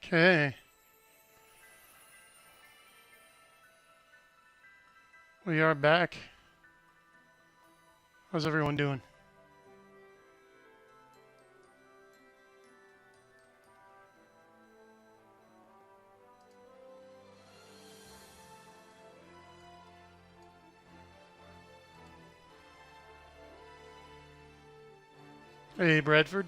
Okay. We are back. How's everyone doing? Hey, Bradford.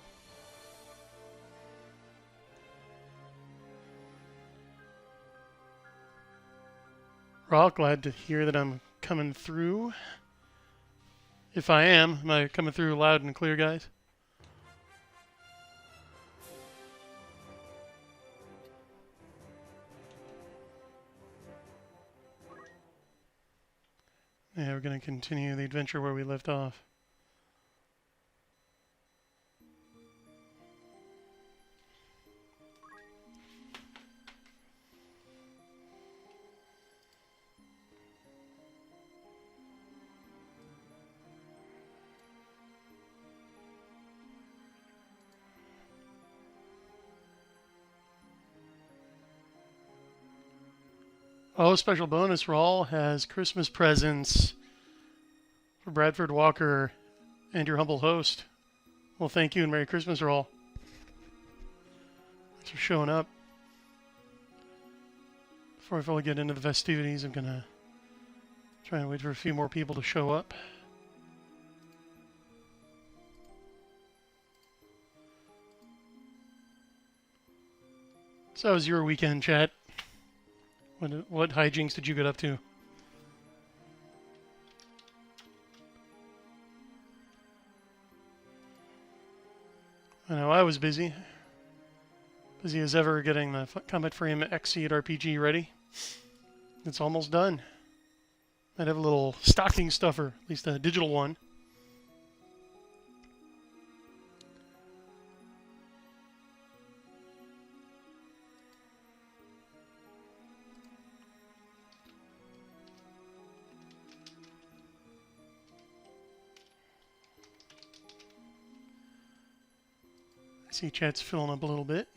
Raw, glad to hear that I'm coming through. If I am I coming through loud and clear, guys? Yeah, we're going to continue the adventure where we left off. Oh, special bonus, Raw has Christmas presents for Bradford Walker and your humble host. Well, thank you and Merry Christmas, Raw. Thanks for showing up. Before I fully get into the festivities, I'm going to try and wait for a few more people to show up. So how was your weekend, chat? What hijinks did you get up to? I know I was busy. Busy as ever getting the Combat Frame Exceed RPG ready. It's almost done. I'd have a little stocking stuffer, at least a digital one. I see chat's filling up a little bit.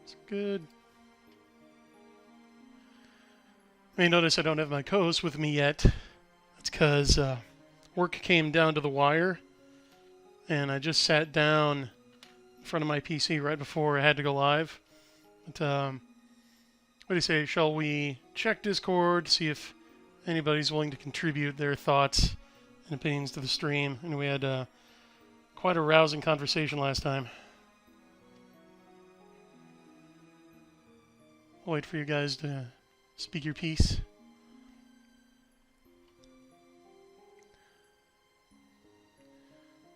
It's good. You may notice I don't have my co-host with me yet. That's because work came down to the wire, and I just sat down in front of my PC right before I had to go live. But what do you say? Shall we check Discord, see if anybody's willing to contribute their thoughts and opinions to the stream? And we had quite a rousing conversation last time. I'll wait for you guys to speak your piece.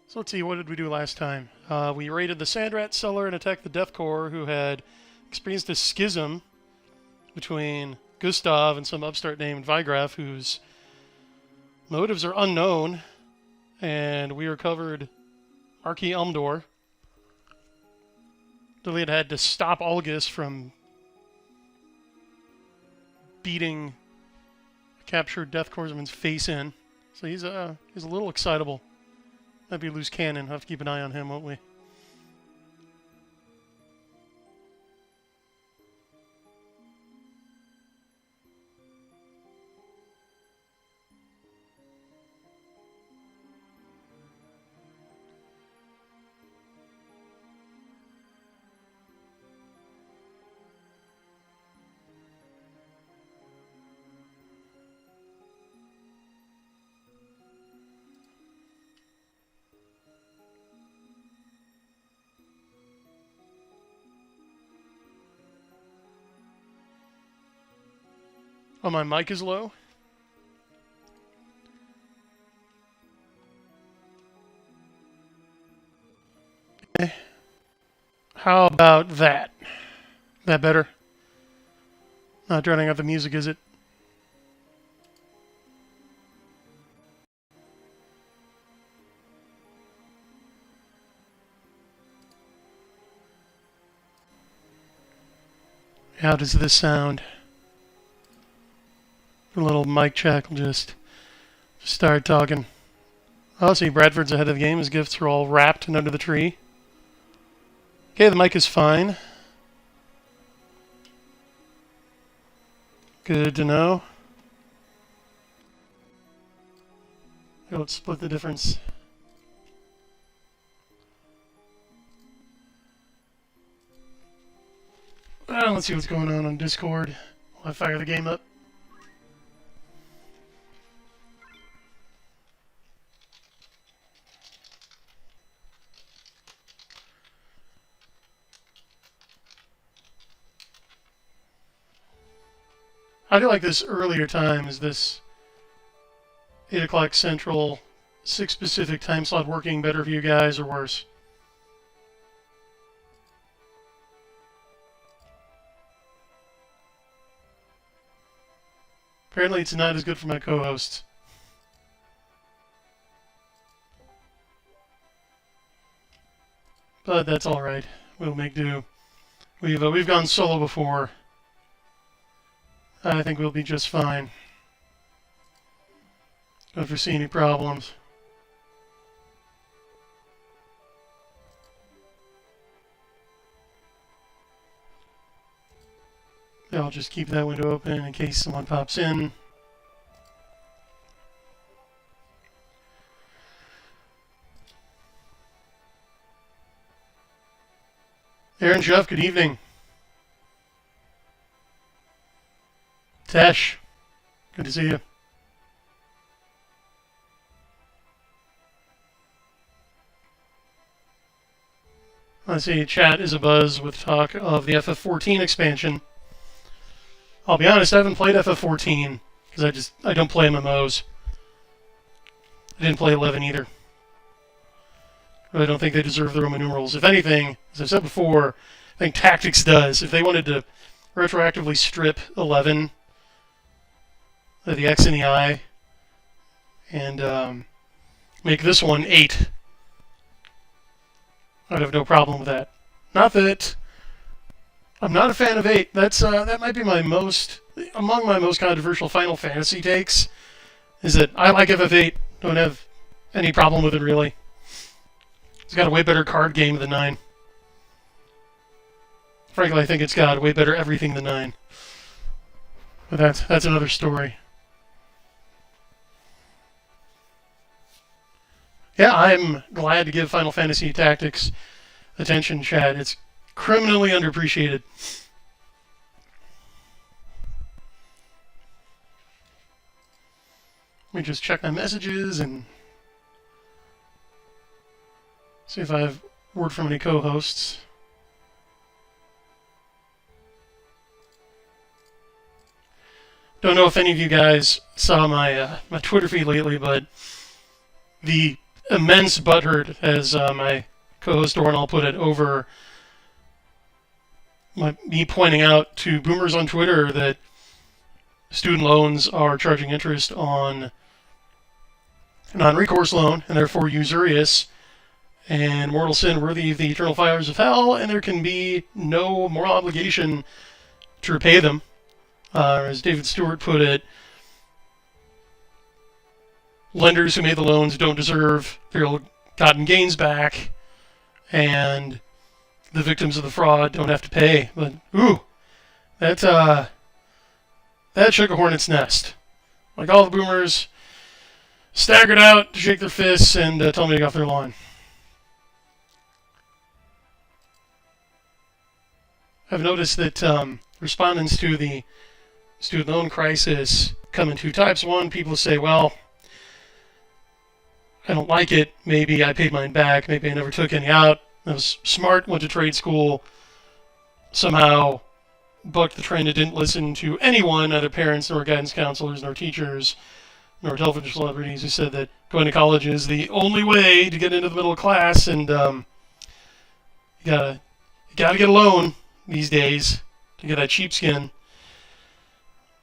So let's see, what did we do last time? We raided the Sandrat Cellar and attacked the Death Corps, who had experienced a schism between Gustav and some upstart named Vigraf, whose motives are unknown. And we recovered Archie Elmdor. Deliad had to stop Olgus from beating a captured Death Corpsman's face in. So he's a little excitable. Might be loose cannon. Have to keep an eye on him, won't we? Oh, my mic is low? Okay. How about that? That better? Not drowning out the music, is it? How does this sound? A little mic check. We'll just start talking. Oh, see, Bradford's ahead of the game. His gifts are all wrapped and under the tree. Okay, the mic is fine. Good to know. Let's split the difference. Well, let's see what's going on Discord while I fire the game up. I feel like this earlier time is this 8 o'clock Central, 6 Pacific time slot working better for you guys or worse? Apparently it's not as good for my co-hosts. But that's alright. We'll make do. We've gone solo before. I think we'll be just fine. Don't foresee any problems. I'll just keep that window open in case someone pops in. Aaron Jeff, good evening. Tesh, good to see you. I see chat is abuzz with talk of the FF14 expansion. I'll be honest, I haven't played FF14 because I don't play MMOs. I didn't play 11 either. I don't think they deserve the Roman numerals. If anything, as I've said before, I think Tactics does. If they wanted to retroactively strip 11, the X and the I, and make this one 8, I'd have no problem with that. Not that I'm not a fan of 8. That might be among my most controversial Final Fantasy takes, is that I like FF8. Don't have any problem with it really. It's got a way better card game than 9. Frankly, I think it's got way better everything than 9. But that's another story. Yeah, I'm glad to give Final Fantasy Tactics attention, chat. It's criminally underappreciated. Let me just check my messages and see if I have word from any co-hosts. Don't know if any of you guys saw my my Twitter feed lately, but the immense butthurt, as my co-host Dornall put it, over me pointing out to boomers on Twitter that student loans are charging interest on a non-recourse loan and therefore usurious and mortal sin worthy of the eternal fires of hell, and there can be no moral obligation to repay them. As David Stewart put it, lenders who made the loans don't deserve their ill-gotten gains back, and the victims of the fraud don't have to pay. But ooh, that shook a hornet's nest. Like, all the boomers staggered out to shake their fists and tell me to get off their lawn. I've noticed that respondents to the student loan crisis come in two types. One, people say, well, I don't like it. Maybe I paid mine back. Maybe I never took any out. I was smart, went to trade school, somehow bucked the trend and didn't listen to anyone, neither parents nor guidance counselors nor teachers nor television celebrities, who said that going to college is the only way to get into the middle class, and you gotta get a loan these days to get that sheepskin.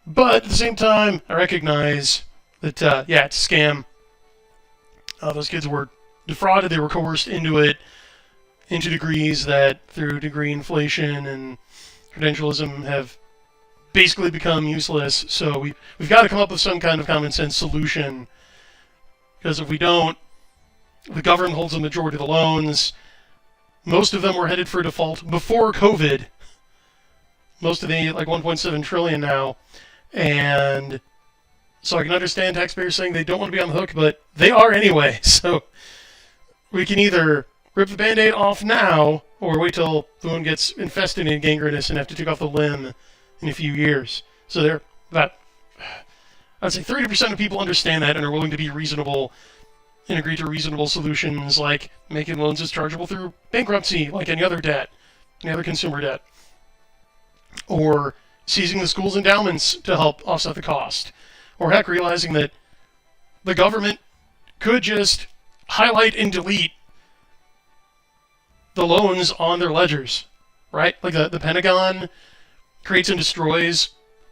But at the same time, I recognize that yeah, it's a scam. Those kids were defrauded. They were coerced into it, into degrees that, through degree inflation and credentialism, have basically become useless. So we've got to come up with some kind of common sense solution, because if we don't, the government holds the majority of the loans. Most of them were headed for default before COVID. Most of the like 1.7 trillion now, and so I can understand taxpayers saying they don't want to be on the hook, but they are anyway. So we can either rip the Band-Aid off now, or wait till the wound gets infested and gangrenous and have to take off the limb in a few years. So they're about, I'd say 30% of people understand that and are willing to be reasonable and agree to reasonable solutions like making loans dischargeable through bankruptcy, like any other debt, any other consumer debt, or seizing the school's endowments to help offset the cost, or heck, realizing that the government could just highlight and delete the loans on their ledgers, right? Like the Pentagon creates and destroys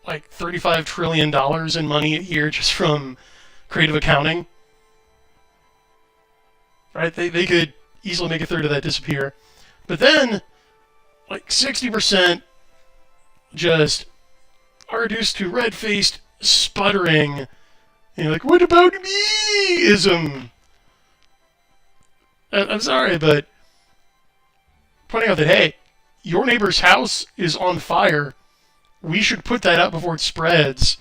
like $35 trillion in money a year just from creative accounting, right? They could easily make a third of that disappear. But then, like 60% just are reduced to red-faced sputtering, like, what about me-ism? I'm sorry, but pointing out that, hey, your neighbor's house is on fire. We should put that out before it spreads.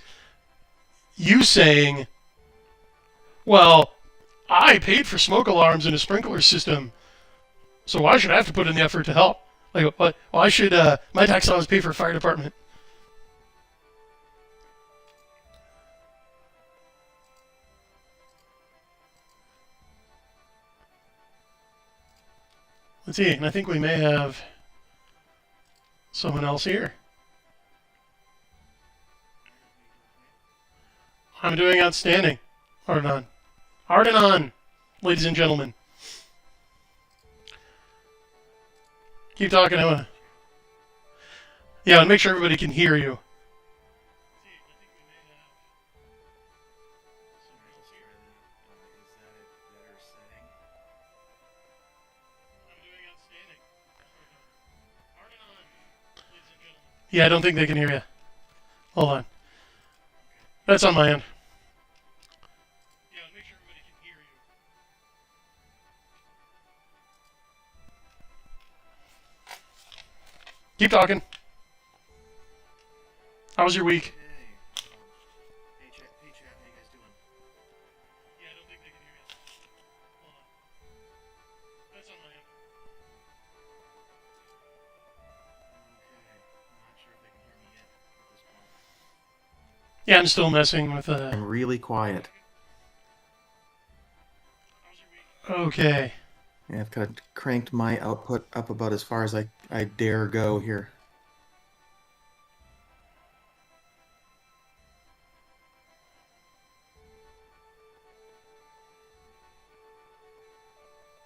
You saying, well, I paid for smoke alarms and a sprinkler system, so why should I have to put in the effort to help? Like, why should my tax dollars pay for a fire department? Let's see, and I think we may have someone else here. I'm doing outstanding. Ardenon. Ardenon, ladies and gentlemen. Keep talking, Emma. Yeah, and make sure everybody can hear you. Yeah, I don't think they can hear you. Hold on. That's on my end. Yeah, make sure everybody can hear you. Keep talking. How was your week? Hey, chat, how you guys doing? Yeah, I don't think they can hear you. Hold on. That's on my end. Okay, I'm not sure if they can hear me yet at this point. Yeah, I'm still messing with I'm really quiet. Okay. Yeah, I've kind of cranked my output up about as far as I dare go here.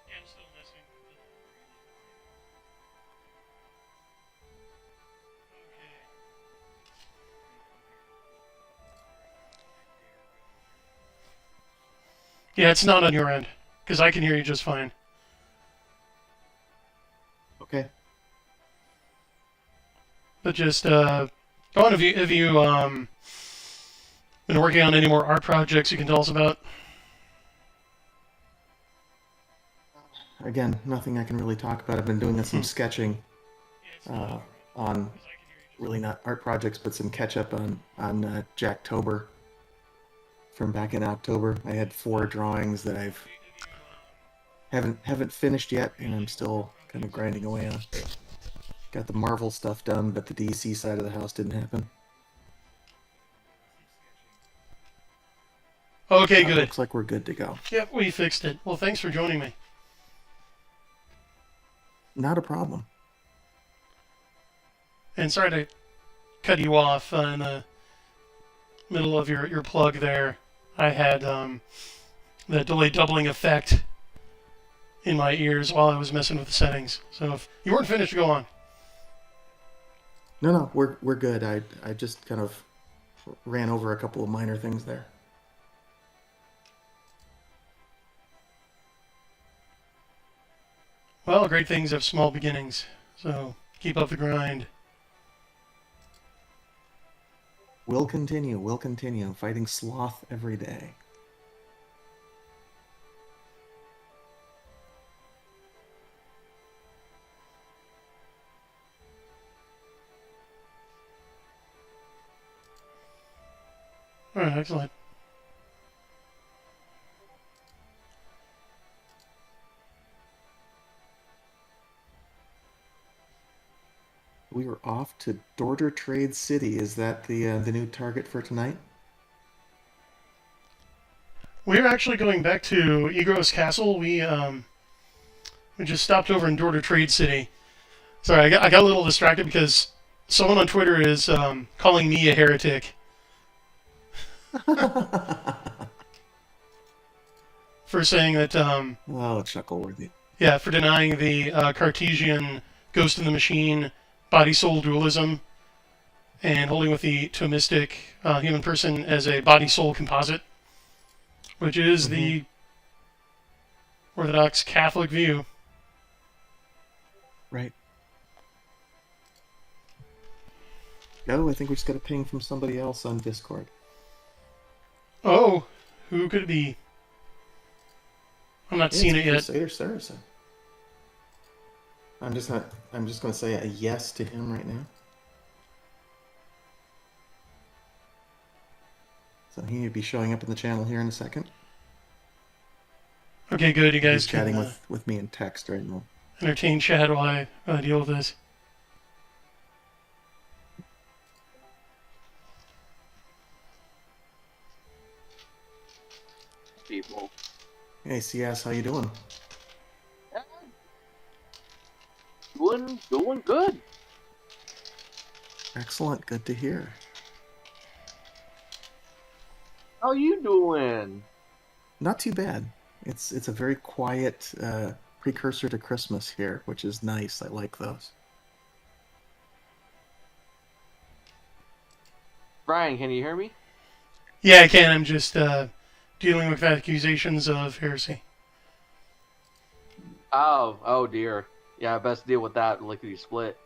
Yeah, I'm still messing with Okay. Yeah, it's not on your end, because I can hear you just fine. Okay. But just go on if you been working on any more art projects you can tell us about. Again, nothing I can really talk about. I've been doing some sketching on really not art projects, but some catch up on Jacktober from back in October. I had 4 drawings that I've haven't finished yet, and I'm still kind of grinding away on. Got the Marvel stuff done, but the DC side of the house didn't happen. Okay, good. Looks like we're good to go. Yep, we fixed it. Well, thanks for joining me. Not a problem. And sorry to cut you off in the middle of your plug there. I had the delay doubling effect in my ears while I was messing with the settings. So if you weren't finished, go on. No, we're good. I just kind of ran over a couple of minor things there. Well, great things have small beginnings. So keep up the grind. We'll continue. We'll continue fighting sloth every day. All right, excellent. We were off to Dorter Trade City. Is that the new target for tonight? We're actually going back to Egros Castle. We just stopped over in Dorter Trade City. Sorry, I got a little distracted because someone on Twitter is calling me a heretic for saying that, Oh, chuckle-worthy. yeah, for denying the Cartesian ghost in the machine body soul dualism and holding with the Thomistic human person as a body soul composite, which is the Orthodox Catholic view. Right. Oh, I think we just got a ping from somebody else on Discord. Oh, who could it be? I'm not seeing it yet. Crusader Saracen. I'm just gonna say a yes to him right now. So he would be showing up in the channel here in a second. Okay, good. You guys He's chatting can with me in text right now. entertain chat while I deal with this. People. Hey CS, how you doing? Doing good. Excellent, good to hear. How you doing? Not too bad. It's a very quiet precursor to Christmas here, which is nice. I like those. Brian, can you hear me? Yeah, I can. I'm just dealing with accusations of heresy. Oh dear. Yeah, I best deal with that lickety split.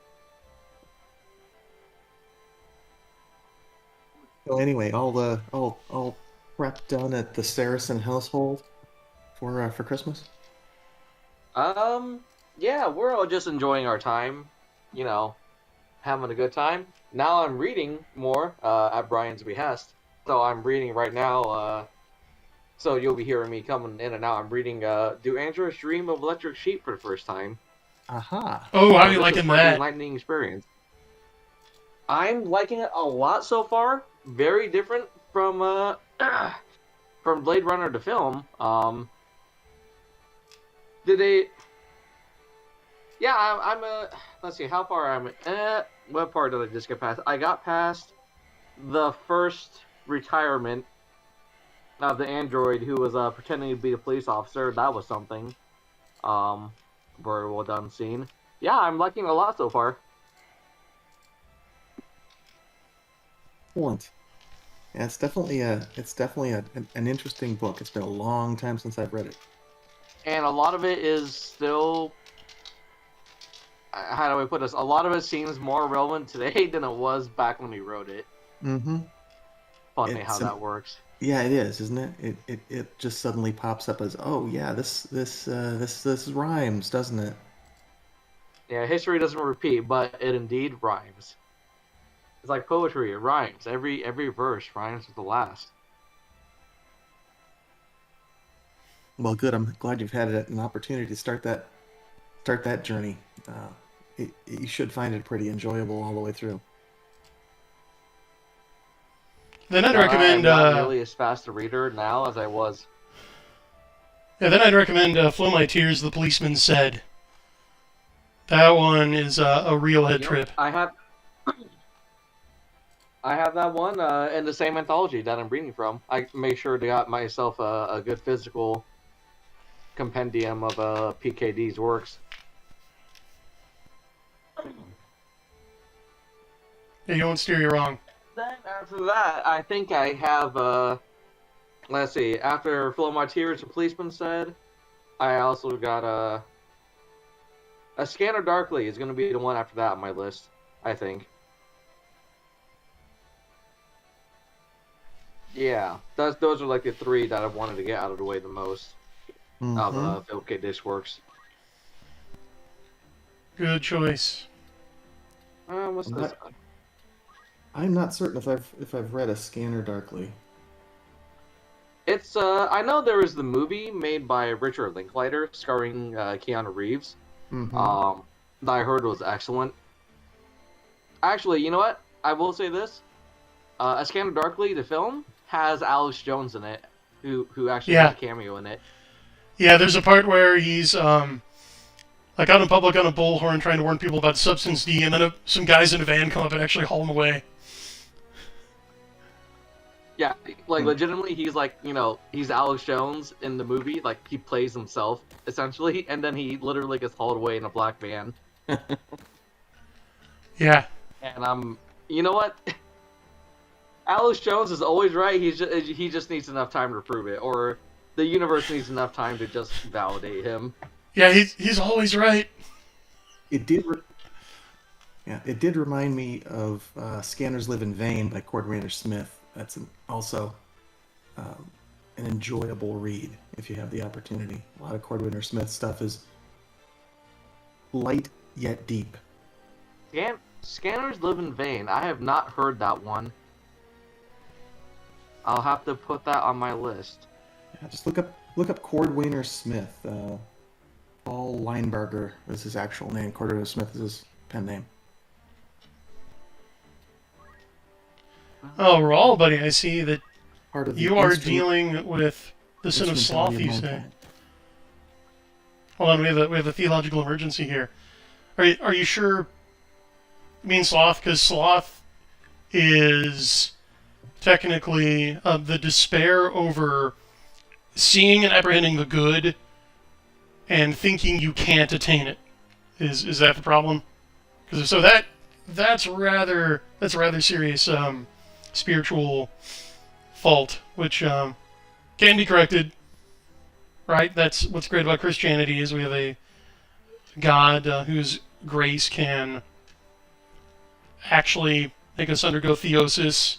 So anyway, all prep done at the Saracen household for Christmas. Yeah, we're all just enjoying our time, you know, having a good time. Now I'm reading more at Brian's behest. So I'm reading right now. So you'll be hearing me coming in and out. I'm reading Do Androids Dream of Electric Sheep for the first time. Aha. Oh, how are you This liking was quite an that? enlightening experience. I'm liking it a lot so far. Very different from Blade Runner the film. Did they? Yeah, I'm let's see how far I'm. What part did I just get past? I got past the first retirement of the android who was pretending to be a police officer. That was something. Very well done scene. Yeah, I'm liking it a lot so far. Excellent. Yeah, it's definitely an interesting book. It's been a long time since I've read it. And a lot of it is still. How do I put this? A lot of it seems more relevant today than it was back when we wrote it. Mm-hmm. Funny how that works. Yeah, it is, isn't it? It just suddenly pops up as, oh yeah, this rhymes, doesn't it? Yeah, history doesn't repeat, but it indeed rhymes. It's like poetry; it rhymes. Every verse rhymes with the last. Well, good. I'm glad you've had an opportunity to start that journey. You should find it pretty enjoyable all the way through. Then I'd recommend. I'm not nearly as fast a reader now as I was. Yeah, then I'd recommend "Flow My Tears." The Policeman Said. That one is a real head trip. I have that one in the same anthology that I'm reading from. I make sure to got myself a good physical compendium of PKD's works. Yeah, you won't steer you wrong. Then after that, I think I have let's see. After Flow My Tears, the Policeman Said, I also got a Scanner Darkly is going to be the one after that on my list, I think. Yeah, those are like the three that I wanted to get out of the way the most of Philip K. Dick's works. Good choice. What's this? I'm not certain if I've read a Scanner Darkly. It's I know there was the movie made by Richard Linklater starring Keanu Reeves. Mm-hmm. That I heard was excellent. Actually, you know what? I will say this: A Scanner Darkly, the film, has Alex Jones in it, who actually has Yeah. a cameo in it. Yeah, there's a part where he's like out in public on a bullhorn trying to warn people about substance D, and then some guys in a van come up and actually haul him away. Yeah, like legitimately, he's like, he's Alex Jones in the movie. Like he plays himself essentially, and then he literally gets hauled away in a black van. Yeah. And you know what? Alex Jones is always right. He just needs enough time to prove it, or the universe needs enough time to just validate him. Yeah, he's always right. It did. It did remind me of "Scanners Live in Vain" by Cordwainer Smith. That's also an enjoyable read if you have the opportunity. A lot of Cordwainer Smith stuff is light yet deep. Scanners Live in Vain. I have not heard that one. I'll have to put that on my list. Yeah, just look up Cordwainer Smith. Paul Leinberger is his actual name. Cordwainer Smith is his pen name. Oh, Rawl, buddy, I see that Part of the you are instrument- dealing with the sin of sloth, instrumentality you of say. mankind. Hold on, we have a theological emergency here. Are you sure you mean sloth? Because sloth is technically the despair over seeing and apprehending the good and thinking you can't attain it. Is that the problem? Because so that's rather serious spiritual fault, which can be corrected. Right? That's what's great about Christianity is we have a God whose grace can actually make us undergo theosis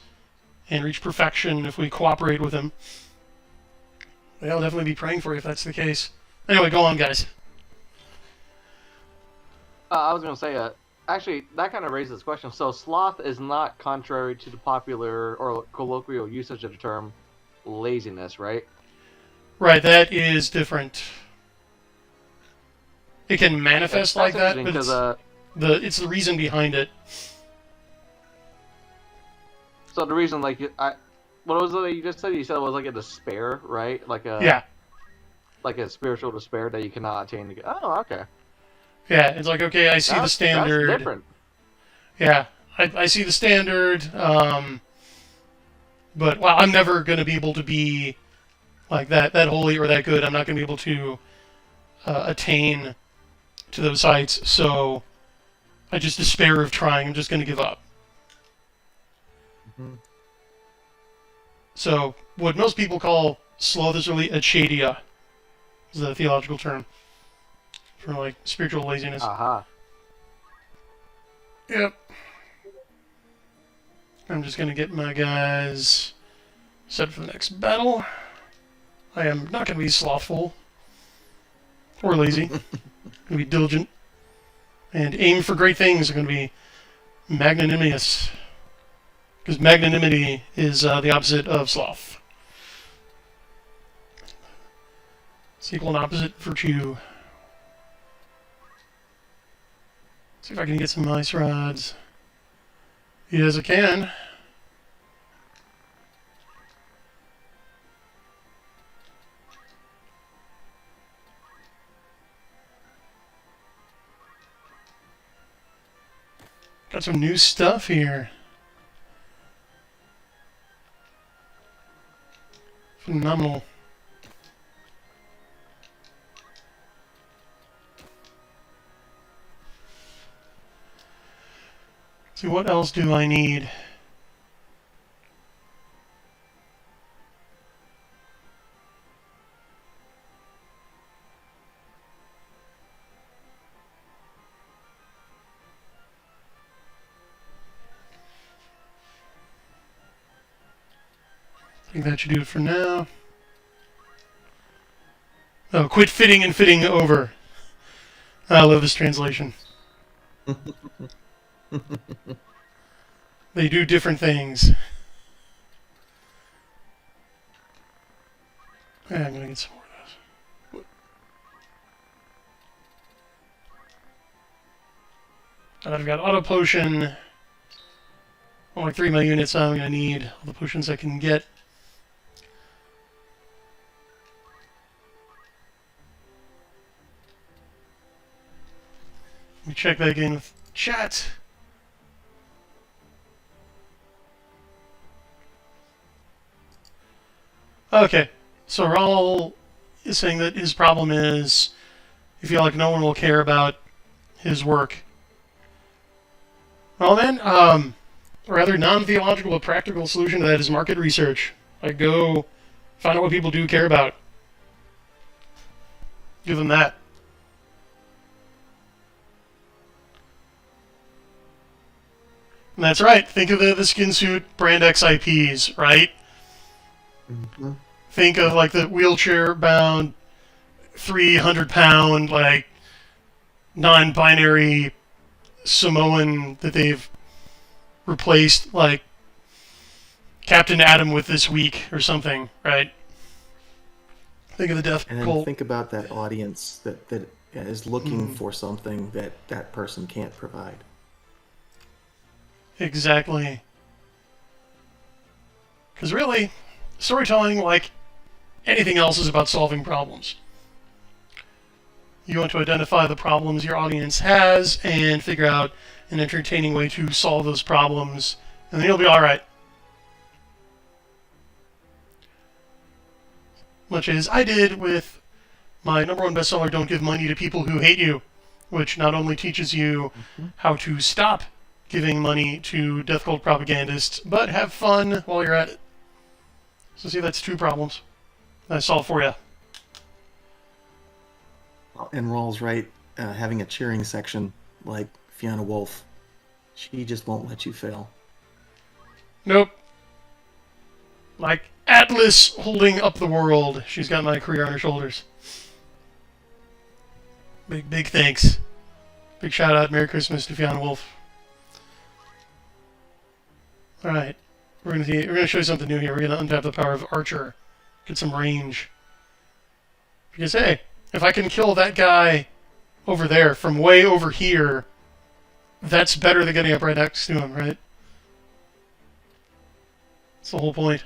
and reach perfection if we cooperate with him. I'll definitely be praying for you if that's the case. Anyway, go on, guys. I was going to say, actually, that kind of raises this question. So, sloth is not contrary to the popular or colloquial usage of the term laziness, right? Right, that is different. It can manifest like that, but it's the reason behind it. So the reason, like, what was it that you just said? You said it was like a despair, right? Like a spiritual despair that you cannot attain. Oh, okay. Yeah, it's like, okay, I see the standard. That's different. Yeah, I see the standard, but well, I'm never going to be able to be like that holy or that good. I'm not going to be able to attain to those heights, so I just despair of trying. I'm just going to give up. Mm-hmm. So what most people call sloth is really achadia, is the theological term for like spiritual laziness. Aha. Yep. I'm just going to get my guys set for the next battle. I am not going to be slothful or lazy. I'm going to be diligent and aim for great things. I'm going to be magnanimous. Because magnanimity is the opposite of sloth. It's equal and opposite virtue. See if I can get some ice rods. Yes, I can. Got some new stuff here. Phenomenal. See, what else do I need? I think that should do it for now. Oh, quit fitting and fitting over. I love this translation. They do different things. Yeah, I'm gonna get some more of those. And I've got auto potion. Only 3 of my units, I'm gonna need all the potions I can get. Let me check that again with chat. Okay, so Raul is saying that his problem is he feel like no one will care about his work. Well then, a rather non-theological but practical solution to that is market research. Like, go find out what people do care about. Give them that. And that's right. Think of the skin suit brand X IPs, right? Mm-hmm. Think of like the wheelchair-bound, 300-pound, like non-binary Samoan that they've replaced, like Captain Atom with this week or something, right? Think of the Death And then Cult. think about that audience that is looking for something that that person can't provide. Exactly. Because really, storytelling, like anything else, is about solving problems. You want to identify the problems your audience has and figure out an entertaining way to solve those problems, and then you'll be alright. Much as I did with my #1 bestseller, Don't Give Money to People Who Hate You, which not only teaches you how to stop giving money to death cult propagandists, but have fun while you're at it. So see, that's 2 problems I solved for you. And Rawl's right, having a cheering section like Fiona Wolf, she just won't let you fail. Nope. Like Atlas holding up the world. She's got my career on her shoulders. Big thanks. Big shout out, Merry Christmas to Fiona Wolf. Alright. We're gonna show you something new here. We're gonna untap the power of Archer. Get some range. Because hey, if I can kill that guy over there from way over here, that's better than getting up right next to him, right? That's the whole point.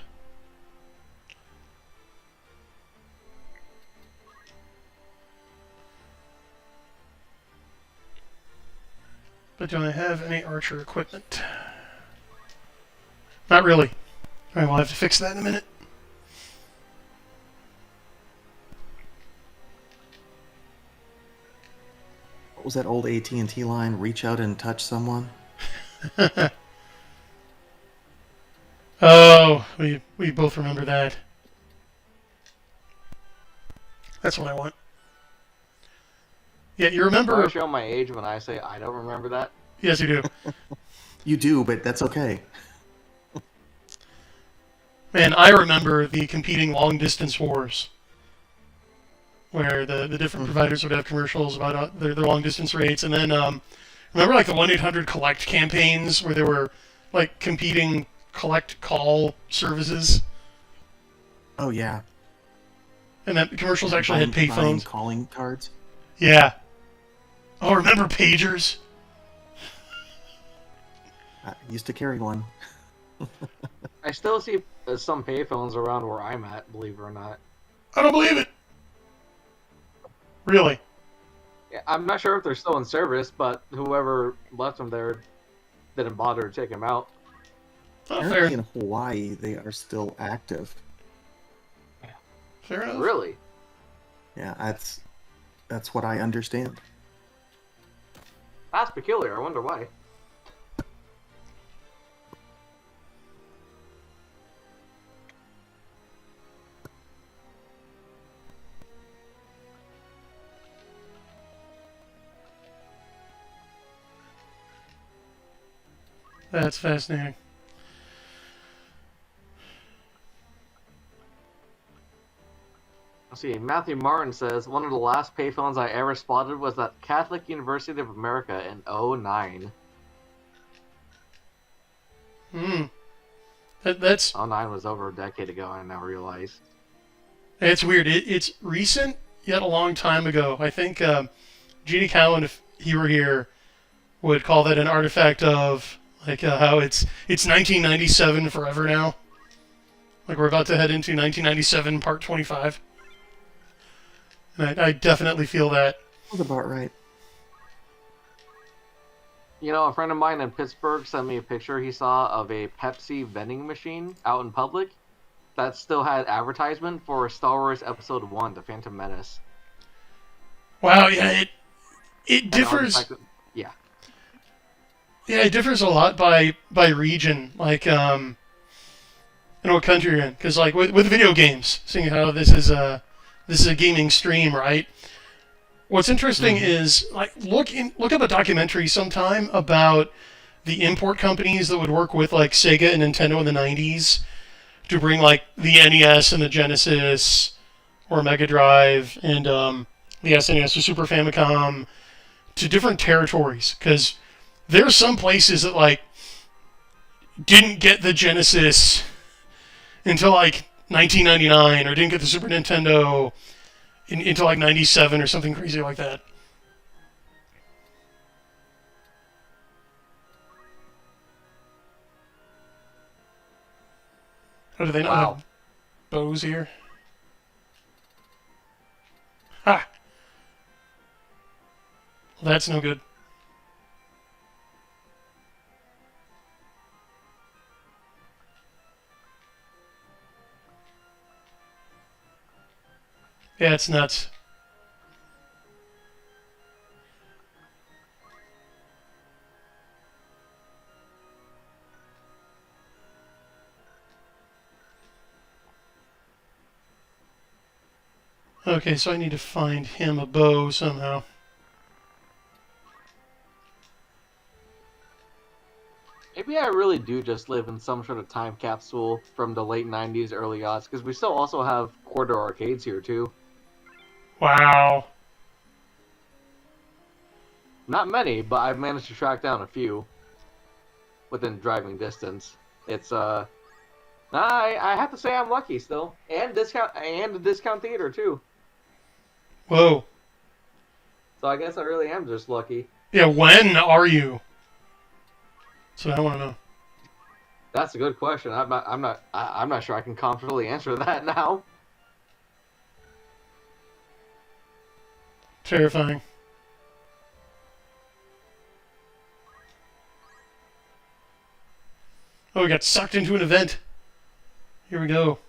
But do I have any Archer equipment? Not really. Alright, we'll have to fix that in a minute. What was that old AT&T line? Reach out and touch someone? Oh, we both remember that. That's what I want. Yeah, you remember... I show my age when I say I don't remember that. Yes, you do. You do, but that's okay. Man, I remember the competing long-distance wars, where the different providers would have commercials about their long-distance rates, and then remember like the 1-800-COLLECT campaigns, where there were like competing collect call services, Oh yeah. and that the commercials actually had Buying payphones. calling cards. Yeah. Oh, remember pagers? I used to carry one. I still see some payphones around where I'm at, believe it or not. I don't believe it. Really? Yeah, I'm not sure if they're still in service, but whoever left them there didn't bother to take them out. Oh, Apparently fair. in Hawaii, they are still active. Fair enough. Really? Yeah, that's what I understand. That's peculiar. I wonder why. That's fascinating. Let's see. Matthew Martin says, one of the last payphones I ever spotted was at Catholic University of America in '09. Hmm. That's... '09 was over a decade ago, I now realize. It's weird. It's recent, yet a long time ago. I think Genie Cowan, if he were here, would call that an artifact of like how it's 1997 forever now. Like we're about to head into 1997 Part 25, and I definitely feel that. That's about right. You know, a friend of mine in Pittsburgh sent me a picture he saw of a Pepsi vending machine out in public that still had advertisement for Star Wars Episode 1, The Phantom Menace. Wow, yeah, it differs. Yeah. Yeah, it differs a lot by region. Like in what country you're in, because like with video games, seeing how this is a gaming stream, right? What's interesting is like look up a documentary sometime about the import companies that would work with like Sega and Nintendo in the 90s to bring like the NES and the Genesis or Mega Drive and the SNES or Super Famicom to different territories, because there's some places that like didn't get the Genesis until like 1999 or didn't get the Super Nintendo until like 97 or something crazy like that. Oh, do they not have bows here? Ha! Well, that's no good. Yeah, it's nuts. Okay, so I need to find him a bow somehow. Maybe I really do just live in some sort of time capsule from the late 90s, early aughts, because we still also have quarter arcades here, too. Wow. Not many, but I've managed to track down a few within driving distance. It's, I have to say I'm lucky still. And a discount theater, too. Whoa. So I guess I really am just lucky. Yeah, when are you? So I want to know. That's a good question. I'm not sure I can confidently answer that now. Terrifying. Oh, we got sucked into an event. Here we go.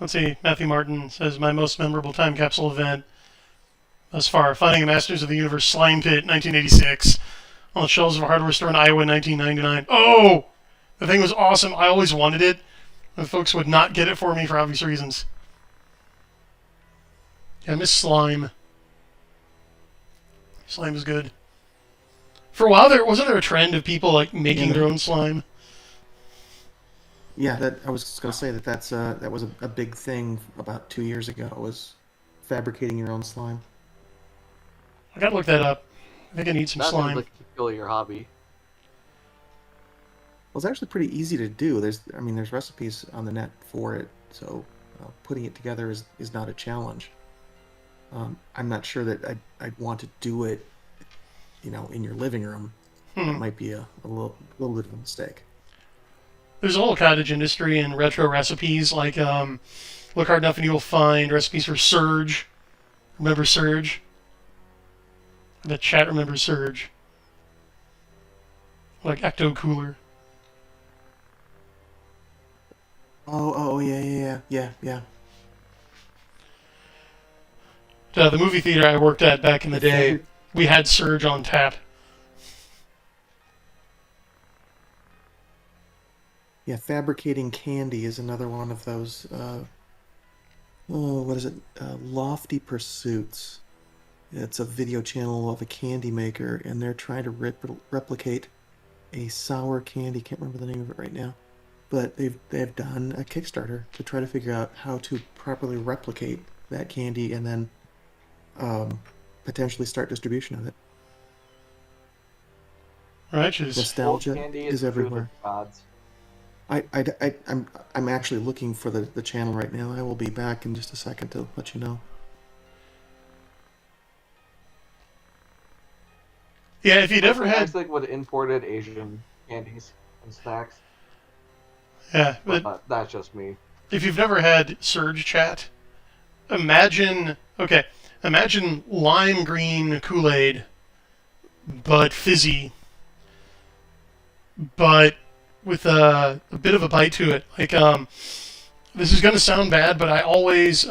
Let's see. Matthew Martin says, my most memorable time capsule event thus far, finding a Masters of the Universe slime pit, 1986, on the shelves of a hardware store in Iowa in 1999. Oh! The thing was awesome. I always wanted it. And folks would not get it for me for obvious reasons. Yeah, I miss slime. Slime is good. For a while, wasn't there a trend of people like making their own slime? Yeah, I was just gonna say that was a big thing about 2 years ago, was fabricating your own slime. I gotta look that up. I think I need some slime. That seems like a peculiar hobby. Well, it's actually pretty easy to do. There's recipes on the net for it, so putting it together is not a challenge. I'm not sure that I'd want to do it, in your living room. That might be a little bit of a mistake. There's a whole cottage industry in retro recipes. Like, look hard enough and you'll find recipes for Surge. Remember Surge? The chat remembers Surge. Like Ecto Cooler. Oh, yeah. The movie theater I worked at back in the day, we had Surge on tap. Yeah, fabricating candy is another one of those. What is it? Lofty Pursuits. It's a video channel of a candy maker, and they're trying to replicate a sour candy. Can't remember the name of it right now, but they've done a Kickstarter to try to figure out how to properly replicate that candy, and then potentially start distribution of it. Righteous. Nostalgia is everywhere. I'm actually looking for the channel right now. I will be back in just a second to let you know. Yeah, if you'd ever I had, stick with imported Asian candies and snacks, yeah, but but that's just me. if you've never had Surge Chat, imagine, okay, imagine lime green Kool-Aid, but fizzy, but with a bit of a bite to it. Like, this is going to sound bad, but I always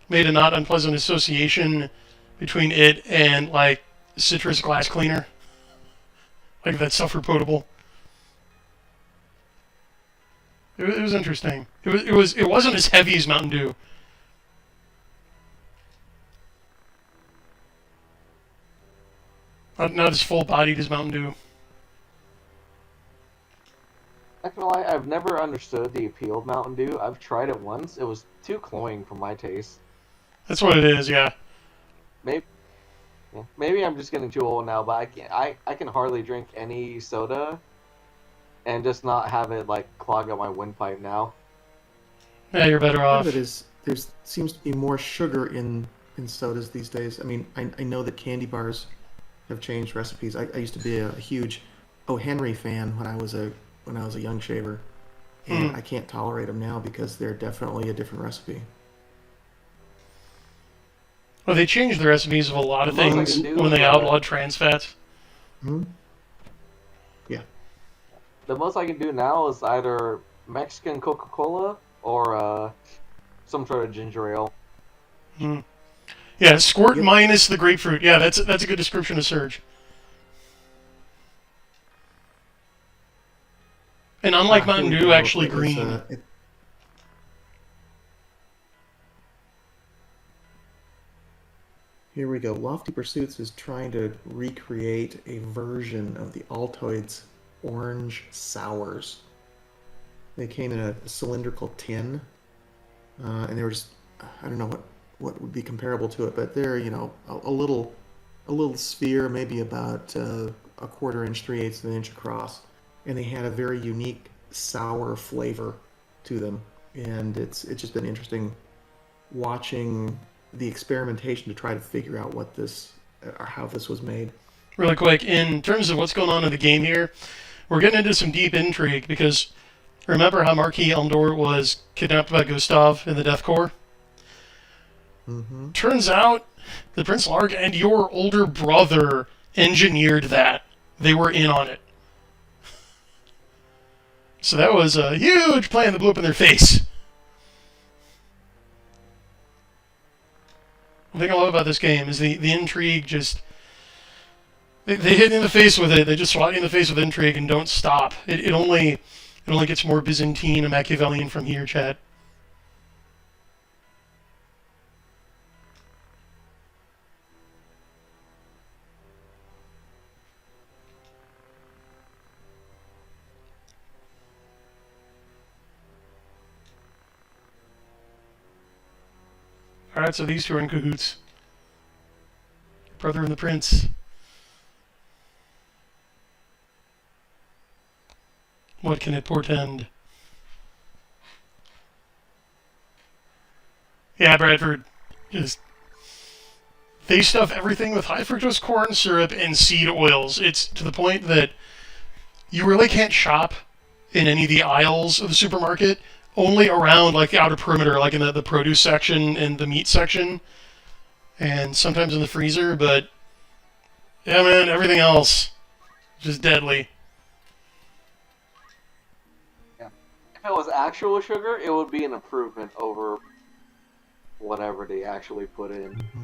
made a not unpleasant association between it and, like, citrus glass cleaner. Like, that suffer potable. It was interesting. It wasn't as heavy as Mountain Dew. Not as full bodied as Mountain Dew. I feel like I've never understood the appeal of Mountain Dew. I've tried it once. It was too cloying for my taste. That's what it is, yeah. Maybe, yeah, maybe I'm just getting too old now, but I can't. I can hardly drink any soda, and just not have it like clog up my windpipe now. Yeah, you're better Part off. of it is there seems to be more sugar in sodas these days. I mean, I know that candy bars have changed recipes. I used to be a huge O. Henry fan when I was a young shaver, and I can't tolerate them now because they're definitely a different recipe. Well, they changed the recipes of a lot of The most I things can do when they is, outlawed trans fats. Hmm? Yeah. The most I can do now is either Mexican Coca-Cola or some sort of ginger ale. Yeah, squirt Yep. minus the grapefruit. Yeah, that's a good description of Surge. And unlike Here Mountain we Dew, go. actually It was, green. Here we go. Lofty Pursuits is trying to recreate a version of the Altoids orange sours. They came in a cylindrical tin, and they were just, I don't know what would be comparable to it, but they're, a little sphere, maybe about a quarter inch, 3/8 of an inch across, and they had a very unique sour flavor to them, and it's just been interesting watching the experimentation to try to figure out what this or how this was made. Really quick, in terms of what's going on in the game here, we're getting into some deep intrigue because remember how Marquis Elmdor was kidnapped by Gustav in the Death Corps? Mm-hmm. Turns out the Prince Larg and your older brother engineered that. They were in on it. So that was a huge plan that blew up in their face. The thing I love about this game is the intrigue just... They hit you in the face with it. They just swat you in the face with intrigue and don't stop. It only gets more Byzantine and Machiavellian from here, chat. Alright, so these two are in cahoots. Brother and the prince. What can it portend? Yeah, Bradford. Just they stuff everything with high fructose corn syrup and seed oils. It's to the point that you really can't shop in any of the aisles of the supermarket, only around like the outer perimeter, like in the produce section and the meat section, and sometimes in the freezer. But yeah, man, everything else just deadly. Yeah. If it was actual sugar, it would be an improvement over whatever they actually put in. Mm-hmm.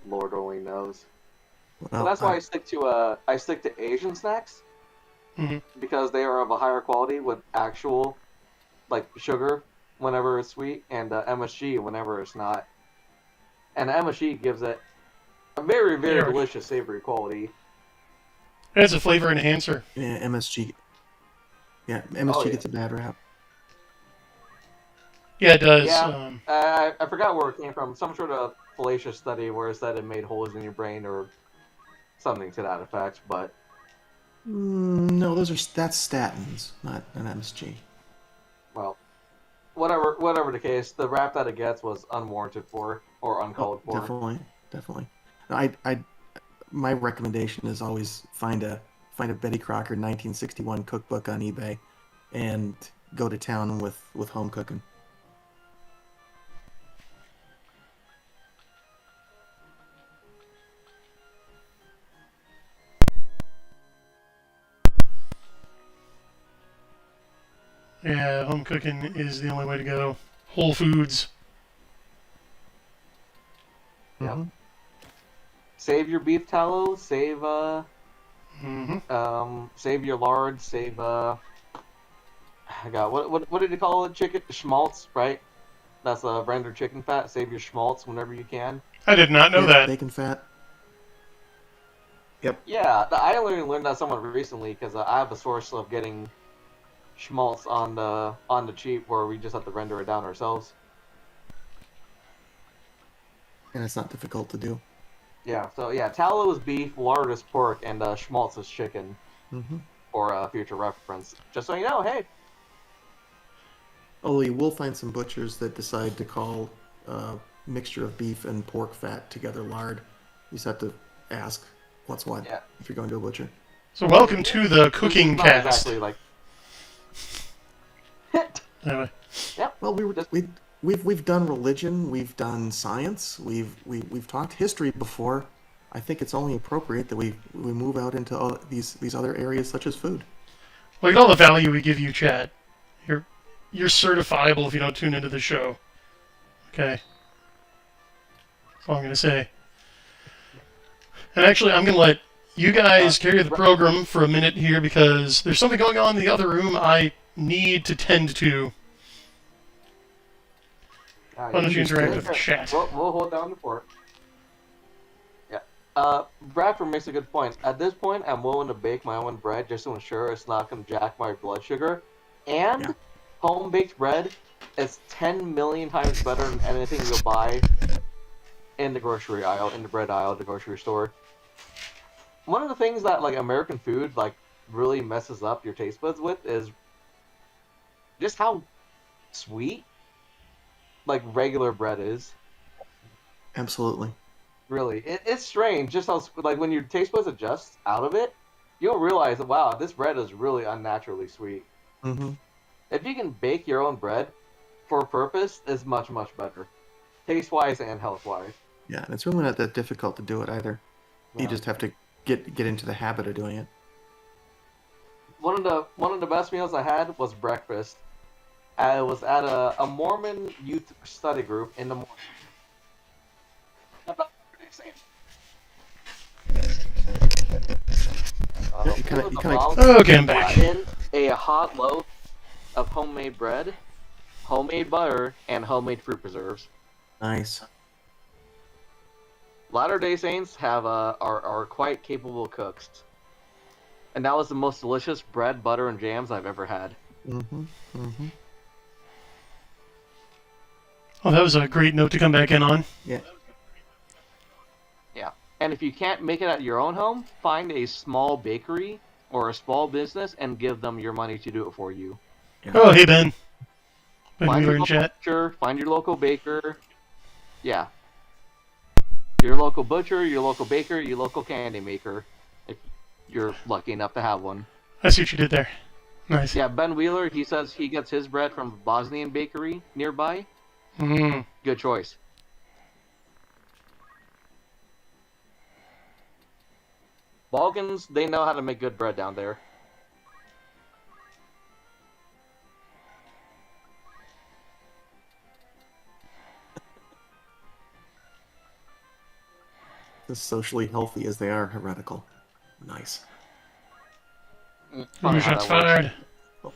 Lord only knows. Well, So that's why I stick to Asian snacks Hmm. because they are of a higher quality with actual like sugar whenever it's sweet and MSG whenever it's not. And the MSG gives it a very Yeah. delicious savory quality. It's a flavor enhancer. yeah, MSG. Yeah, MSG Oh, yeah. gets a bad rap. Yeah, it does. Yeah. I forgot where it came from. Some sort of fallacious study where it said it made holes in your brain or something to that effect. But No, that's statins, not an MSG. Well, whatever the case, the rap that it gets was unwarranted for or Oh, uncalled for. definitely. My recommendation is always find a Betty Crocker 1961 cookbook on eBay, and go to town with home cooking. Yeah, home cooking is the only way to go. Whole Foods. Yep. Mm-hmm. Save your beef tallow. Save Mm-hmm. save your lard. Save I got what did you call it? Chicken schmaltz, right? That's a rendered chicken fat. Save your schmaltz whenever you can. I did not know that. Bacon fat. Yep. Yeah, I only learned that somewhat recently because I have a source of getting schmaltz on the cheap where we just have to render it down ourselves. And it's not difficult to do. Yeah, so yeah, tallow is beef, lard is pork, and schmaltz is chicken. Mm-hmm. For future reference. Just so you know, hey. Although you will find some butchers that decide to call mixture of beef and pork fat together lard. You just have to ask what's what if you're going to a butcher. So welcome to the cooking Not cast. exactly like. Anyway. Yep. Well, we've done religion, we've done science, we've talked history before. I think it's only appropriate that we move out into all these other areas such as food. Look at all the value we give you, Chad. You're certifiable if you don't tune into the show. Okay. That's all I'm going to say. And actually, I'm going to let you guys carry the program for a minute here because there's something going on in the other room I need to tend to. Why don't you interact with the chat? We'll hold down the fort. Yeah. Bradford makes a good point. At this point, I'm willing to bake my own bread just to ensure it's not going to jack my blood sugar. And home-baked bread is 10 million times better than anything you'll buy in the grocery aisle, in the bread aisle at the grocery store. One of the things that like American food like really messes up your taste buds with is just how sweet like regular bread is. Absolutely. Really, it's strange just how like when your taste buds adjust out of it, you'll realize that wow, this bread is really unnaturally sweet. Mm-hmm. If you can bake your own bread for a purpose, is much better, taste wise and health wise. Yeah, and it's really not that difficult to do it either. Yeah. You just have to get into the habit of doing it. One of the best meals I had was breakfast. I was at a Mormon youth study group in the morning. Okay, I'm back. In a hot loaf of homemade bread, homemade butter, and homemade fruit preserves. Nice. Latter-day Saints are quite capable cooks, and that was the most delicious bread, butter, and jams I've ever had. Mm-hmm. Mm-hmm. Oh, that was a great note to come back in on. Yeah. Yeah, and if you can't make it at your own home, find a small bakery or a small business and give them your money to do it for you. Yeah. Oh, hey Ben. Ben Find Wheeler your in local chat. butcher, find your local baker. Yeah. Your local butcher, your local baker, your local candy maker, if you're lucky enough to have one. I see what you did there. Nice. Yeah, Ben Wheeler, he says he gets his bread from a Bosnian bakery nearby. Mm. Good choice. Balkans, they know how to make good bread down there. As socially healthy as they are heretical. Nice. Funny how Shots that works. fired.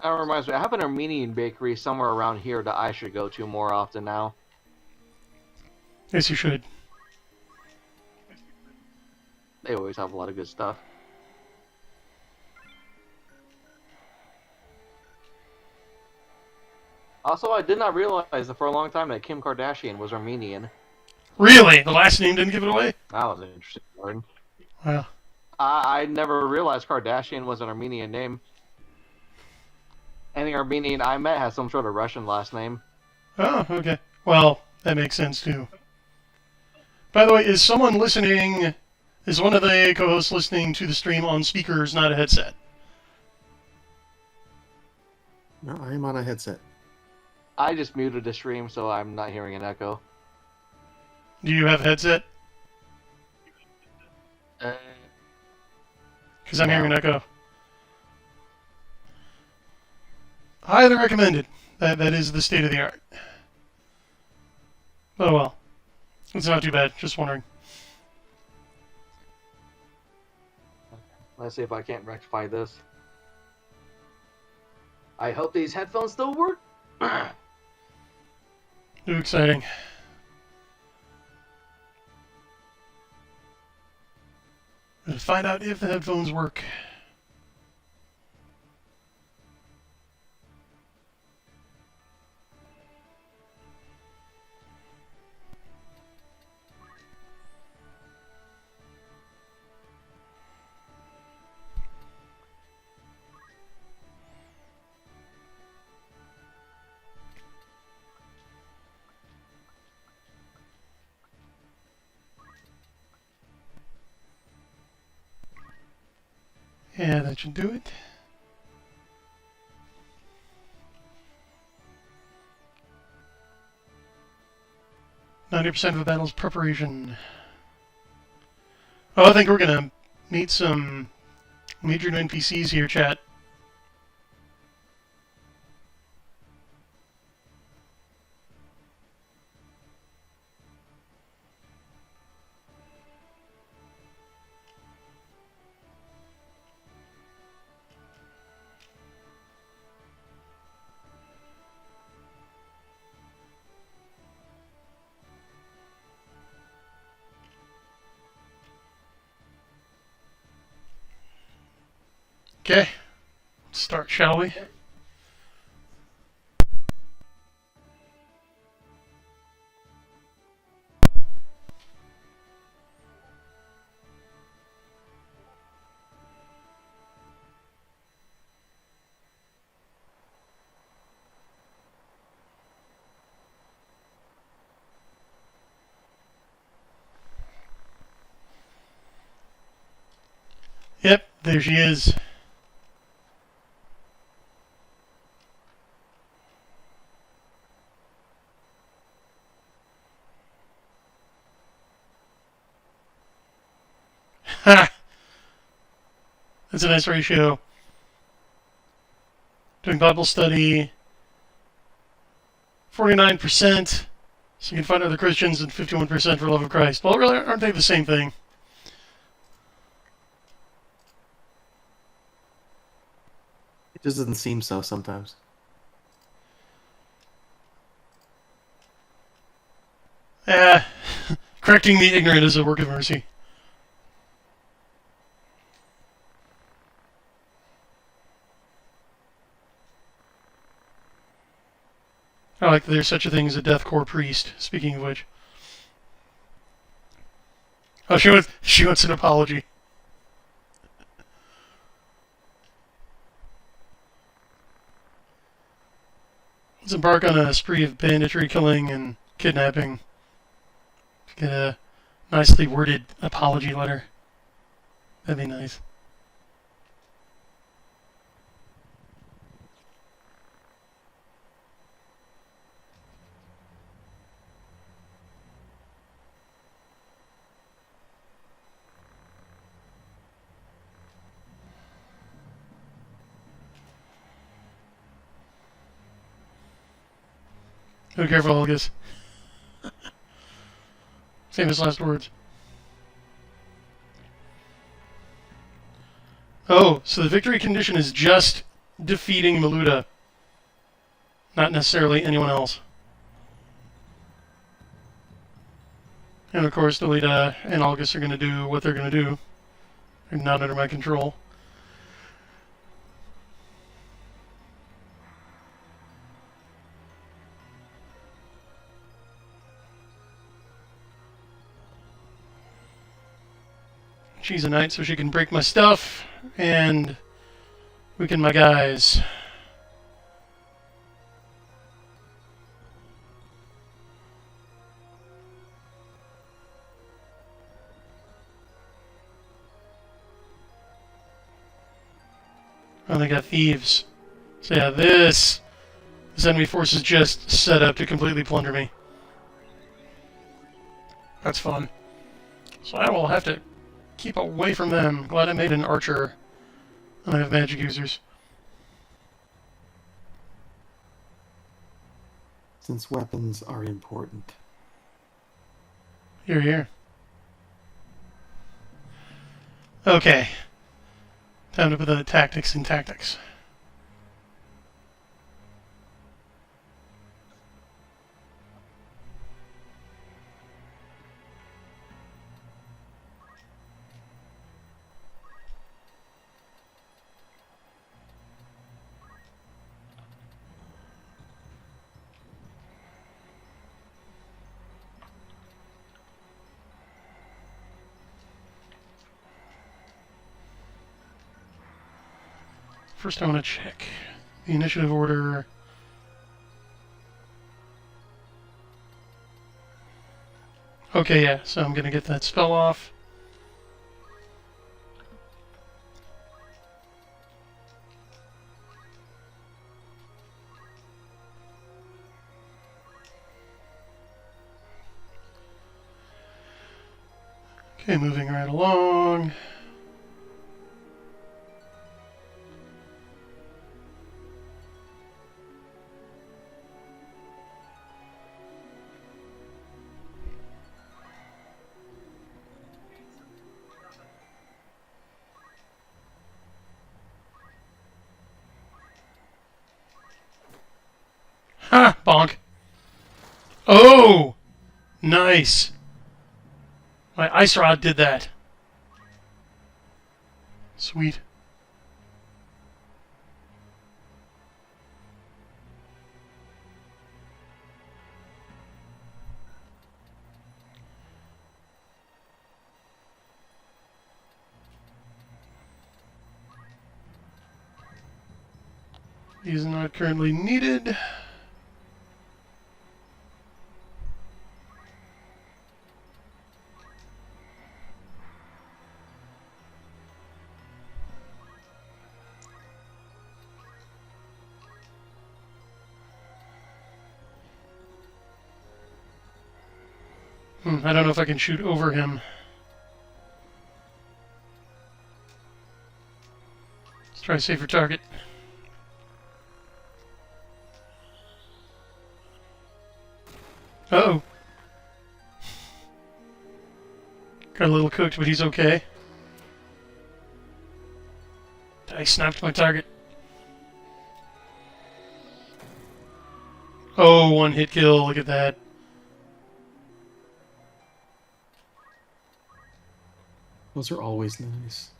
That reminds me, I have an Armenian bakery somewhere around here that I should go to more often now. Yes, you should. They always have a lot of good stuff. Also, I did not realize that for a long time that Kim Kardashian was Armenian. Really? The last name didn't give it away? That was interesting. Jordan. Wow. I never realized Kardashian was an Armenian name. Any Armenian I met has some sort of Russian last name. Oh, okay. Well, that makes sense too. By the way, is someone listening? Is one of the co-hosts listening to the stream on speakers, not a headset? No, I am on a headset. I just muted the stream so I'm not hearing an echo. Do you have a headset? Because I'm No. hearing an echo. Highly recommended. That is the state of the art. Oh well. It's not too bad. Just wondering. Let's see if I can't rectify this. I hope these headphones still work. Too exciting. Gonna find out if the headphones work. Yeah, that should do it. %of the battle's preparation. Oh, I think we're gonna meet some major new NPCs here, chat. Okay, let's start, shall we? Yep, there she is. Ha! That's a nice ratio. Doing Bible study, 49%. So you can find other Christians, and 51% for love of Christ. Well, really, aren't they the same thing? It just doesn't seem so sometimes. Correcting the ignorant is a work of mercy. I like that there's such a thing as a deathcore priest, speaking of which. Oh, she wants an apology. Let's embark on a spree of banditry, killing, and kidnapping. Get a nicely worded apology letter. That'd be nice. Be careful, Olgus. Famous last words. Oh, so the victory condition is just defeating Maluda, not necessarily anyone else. And of course, Delita and Olgus are going to do what they're going to do. They're not under my control. she's a knight, so she can break my stuff and weaken my guys. Oh, they got thieves. So yeah, this enemy force is just set up to completely plunder me. That's fun. So I will have to keep away from them. Glad I made an archer. And I have magic users. Since weapons are important. Here, here. Okay. Time to put the tactics in tactics. First I want to check the initiative order. Okay, yeah, so I'm going to get that spell off. Okay, moving right along. Ha! Bonk. Oh! Nice. My ice rod did that. Sweet. These are not currently needed. I don't know if I can shoot over him. Let's try a safer target. Uh-oh. Got a little cooked, but he's okay. I snapped my target. Oh, one hit kill. Look at that. Those are always nice.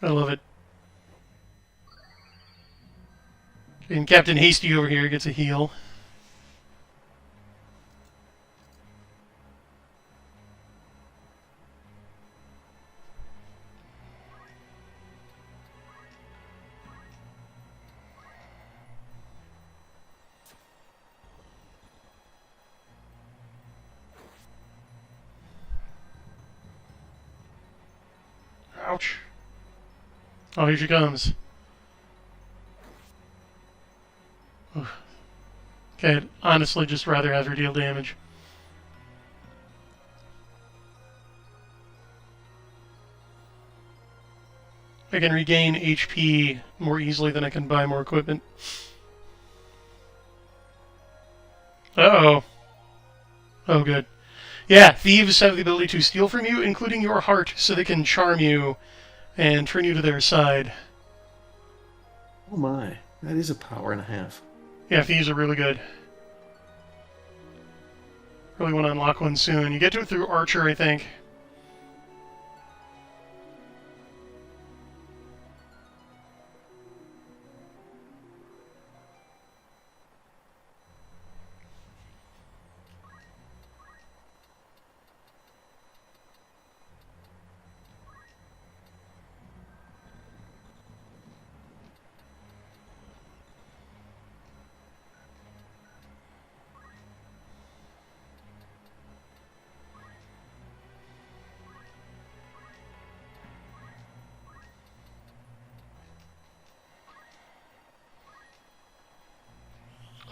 I love it. And Captain Hasty over here gets a heal. Ouch. Oh, here she comes. Oof. Okay, I'd honestly just rather have her deal damage. I can regain HP more easily than I can buy more equipment. Uh-oh. Oh, good. Yeah, thieves have the ability to steal from you, including your heart, so they can charm you and turn you to their side. Oh my, that is a power and a half. Yeah, thieves are really good. Really want to unlock one soon. You get to it through Archer, I think.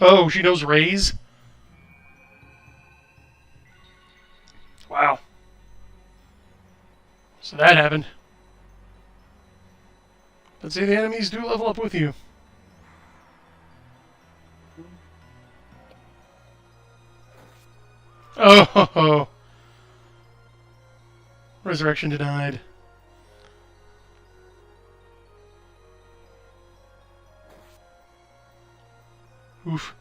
Oh, she knows raise? Wow. So that happened. Let's say the enemies do level up with you. Oh, ho, ho. Resurrection denied. Oof.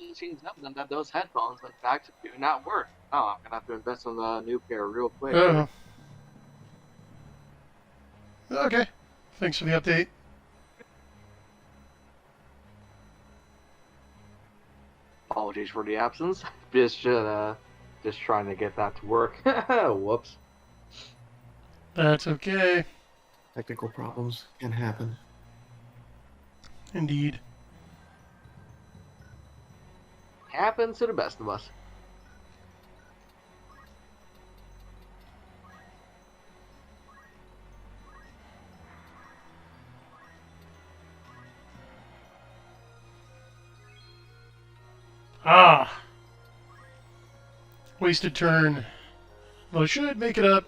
It seems evident that those headphones, in fact, do not work. Oh, I'm gonna have to invest in a new pair real quick. Oh. Okay. Thanks for the update. Apologies for the absence. Just trying to get that to work. Whoops. That's okay. Technical problems can happen. Indeed. Happens to the best of us. Ah. Wasted turn. Well, it should make it up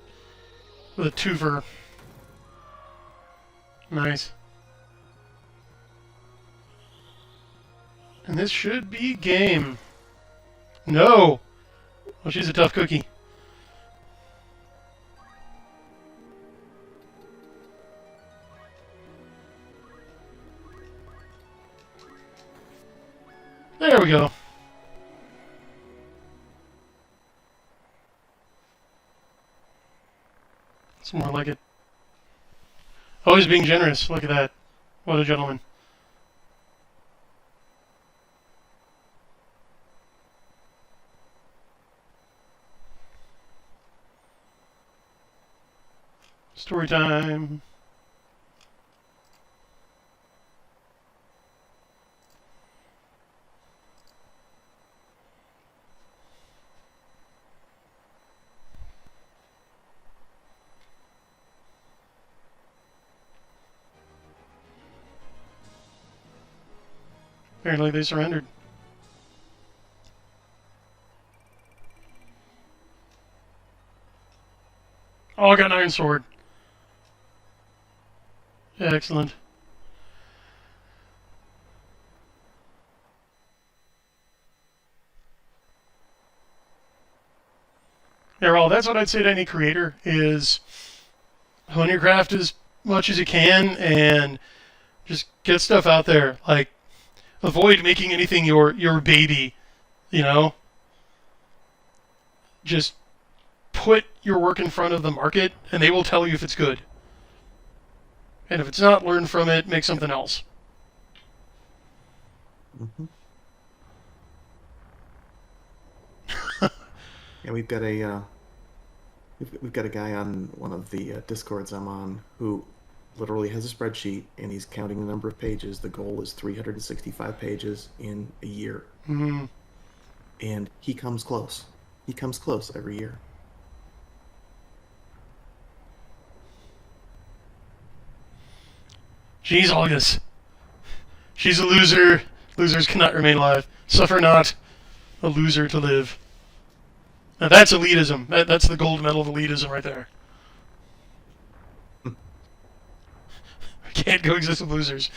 with a twofer. Nice. And this should be game. No! Well, she's a tough cookie. There we go. It's more like it. Always being generous. Look at that. What a gentleman. Story time. Apparently they surrendered. Oh, I got an iron sword. Excellent. Yeah, well, that's what I'd say to any creator is hone your craft as much as you can and just get stuff out there. Like, avoid making anything your baby, you know? Just put your work in front of the market and they will tell you if it's good. And if it's not, learn from it, make something else. Mm-hmm. Yeah, we've got a guy on one of the discords I'm on who literally has a spreadsheet and he's counting the number of pages. The goal is 365 pages in a year, Mm. and he comes close. He comes close every year. Jeez, August. She's a loser. Losers cannot remain alive. Suffer not a loser to live. Now that's elitism. That's the gold medal of elitism right there. We can't coexist with losers.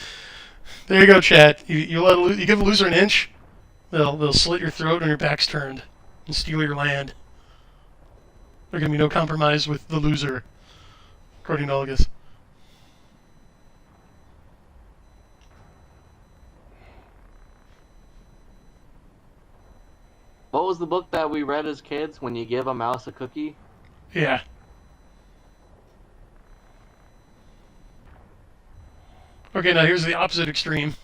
There you go, chat. You give a loser an inch, they'll slit your throat when your back's turned and steal your land. There can be no compromise with the loser, according to August. What was the book that we read as kids? When you give a mouse a cookie? Yeah. Okay, now here's the opposite extreme.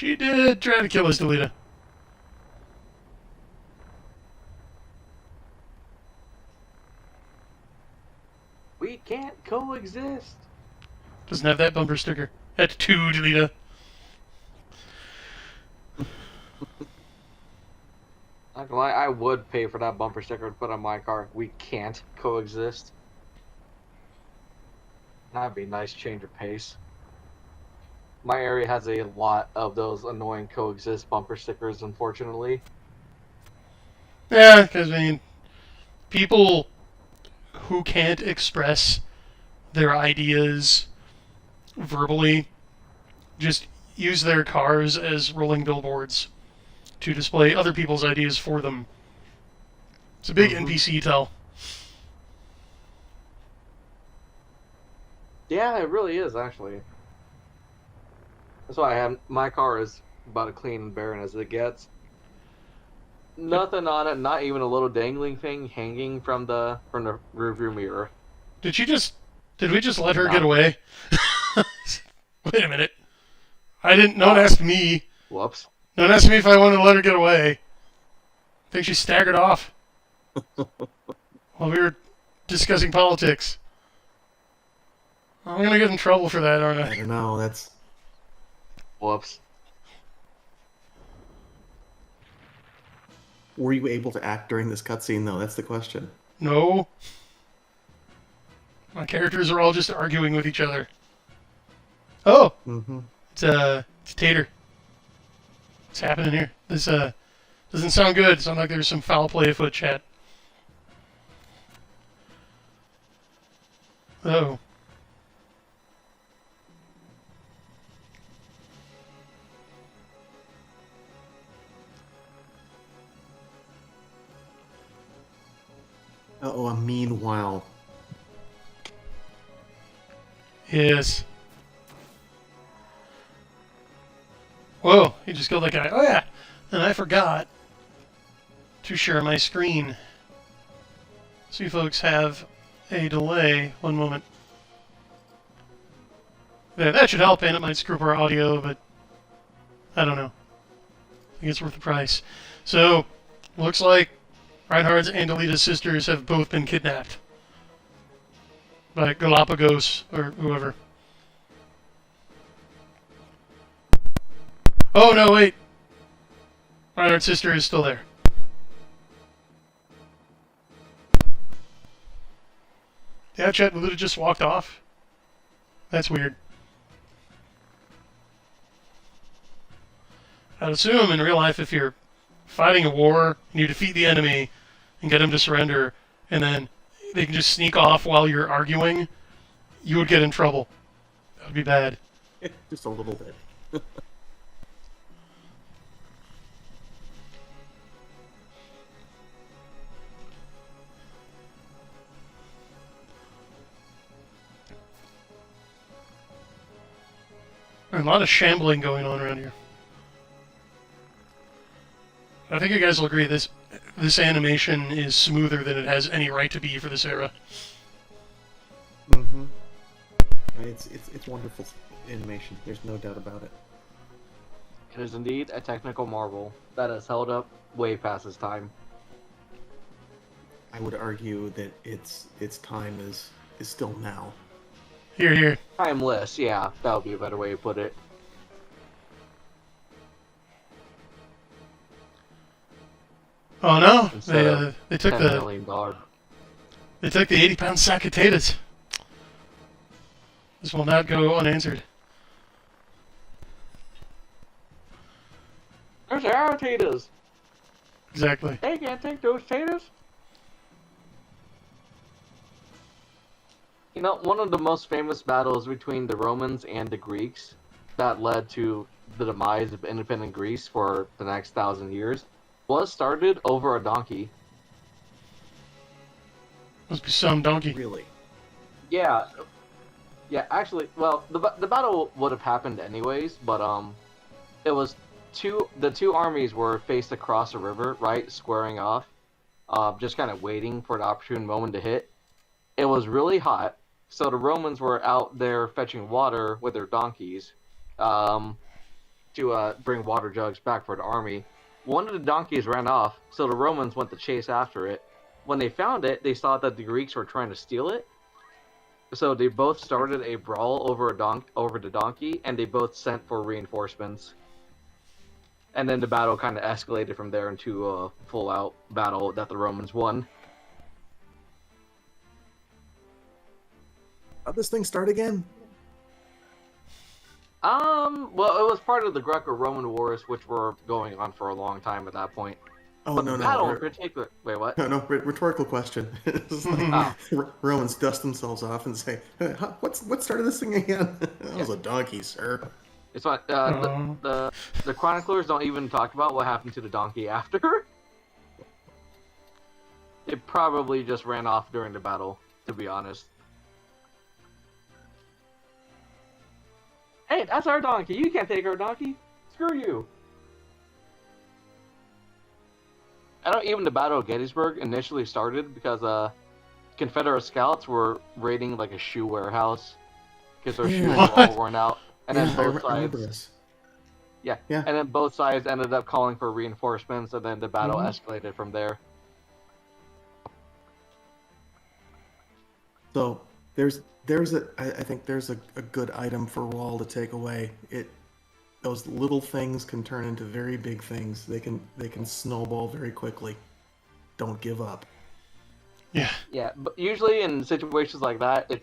She did try to kill us, Delita. We can't coexist. Doesn't have that bumper sticker. At 2, Delita. Not gonna lie, I would pay for that bumper sticker to put on my car. We can't coexist. That'd be a nice change of pace. My area has a lot of those annoying coexist bumper stickers, unfortunately. Yeah, because, I mean, people who can't express their ideas verbally just use their cars as rolling billboards to display other people's ideas for them. It's a big NPC tell. Yeah, it really is, actually. That's why I have my car is about as clean and barren as it gets. Nothing on it, not even a little dangling thing hanging from the rearview mirror. Did we just let her get away? Wait a minute. No one asked me. Whoops. No one asked me if I wanted to let her get away. I think she staggered off while we were discussing politics. I'm gonna get in trouble for that, aren't I I? don't know. That's. Whoops. Were you able to act during this cutscene, though? That's the question. No. My characters are all just arguing with each other. Oh! Mm-hmm. It's Tater. What's happening here? This, doesn't sound good. It sounds like there's some foul play afoot, chat. Oh. Uh-oh, meanwhile. Yes. Whoa, he just killed that guy. Oh yeah, and I forgot to share my screen. So you folks have a delay. One moment. There, that should help, and it might screw up our audio, but I don't know. I think it's worth the price. So, looks like Reinhardt's and Delita's sisters have both been kidnapped by Galapagos or whoever. Oh no, wait! Reinhardt's sister is still there. Yeah, chat, Delita just walked off. That's weird. I'd assume in real life if you're fighting a war and you defeat the enemy and get them to surrender and then they can just sneak off while you're arguing, you would get in trouble. That would be bad. Just a little bit. There's a lot of shambling going on around here. I think you guys will agree this animation is smoother than it has any right to be for this era. Mm-hmm. It's wonderful animation. There's no doubt about it. It is indeed a technical marvel that has held up way past its time. I would argue that its time is still now. Here, here. Timeless, yeah, that would be a better way to put it. Oh no! Instead They took $10 the million. they took the 80-pound sack of potatoes. This will not go unanswered. There's our potatoes. Exactly. They can't take those potatoes. You know, one of the most famous battles between the Romans and the Greeks that led to the demise of independent Greece for the next 1,000 years was started over a donkey. Must be some donkey. Really? Yeah. Yeah, actually, well, the battle would have happened anyways, but it was the two armies were faced across a river, right, squaring off, just kind of waiting for the opportune moment to hit. It was really hot, so the Romans were out there fetching water with their donkeys. to bring water jugs back for the army. One of the donkeys ran off, so the Romans went to chase after it. When they found it, they saw that the Greeks were trying to steal it. So they both started a brawl over the donkey, and they both sent for reinforcements. And then the battle kind of escalated from there into a full-out battle that the Romans won. How'd this thing start again? Well, it was part of the Greco-Roman Wars, which were going on for a long time at that point. Oh, But no, the no. battle in particular... Wait, what? No, rhetorical question. It's like, Romans dust themselves off and say, what started this thing again? That was a donkey, sir. It's fine. The chroniclers don't even talk about what happened to the donkey after. It probably just ran off during the battle, to be honest. Hey, that's our donkey. You can't take our donkey. Screw you. I know even the Battle of Gettysburg initially started because Confederate scouts were raiding like a shoe warehouse because their shoes were all worn out. And then both sides, yeah, and then both sides ended up calling for reinforcements, and then the battle escalated from there. So I think there's a good item for Wall to take away. Those little things can turn into very big things. They can snowball very quickly. Don't give up. Yeah. Yeah, but usually in situations like that, if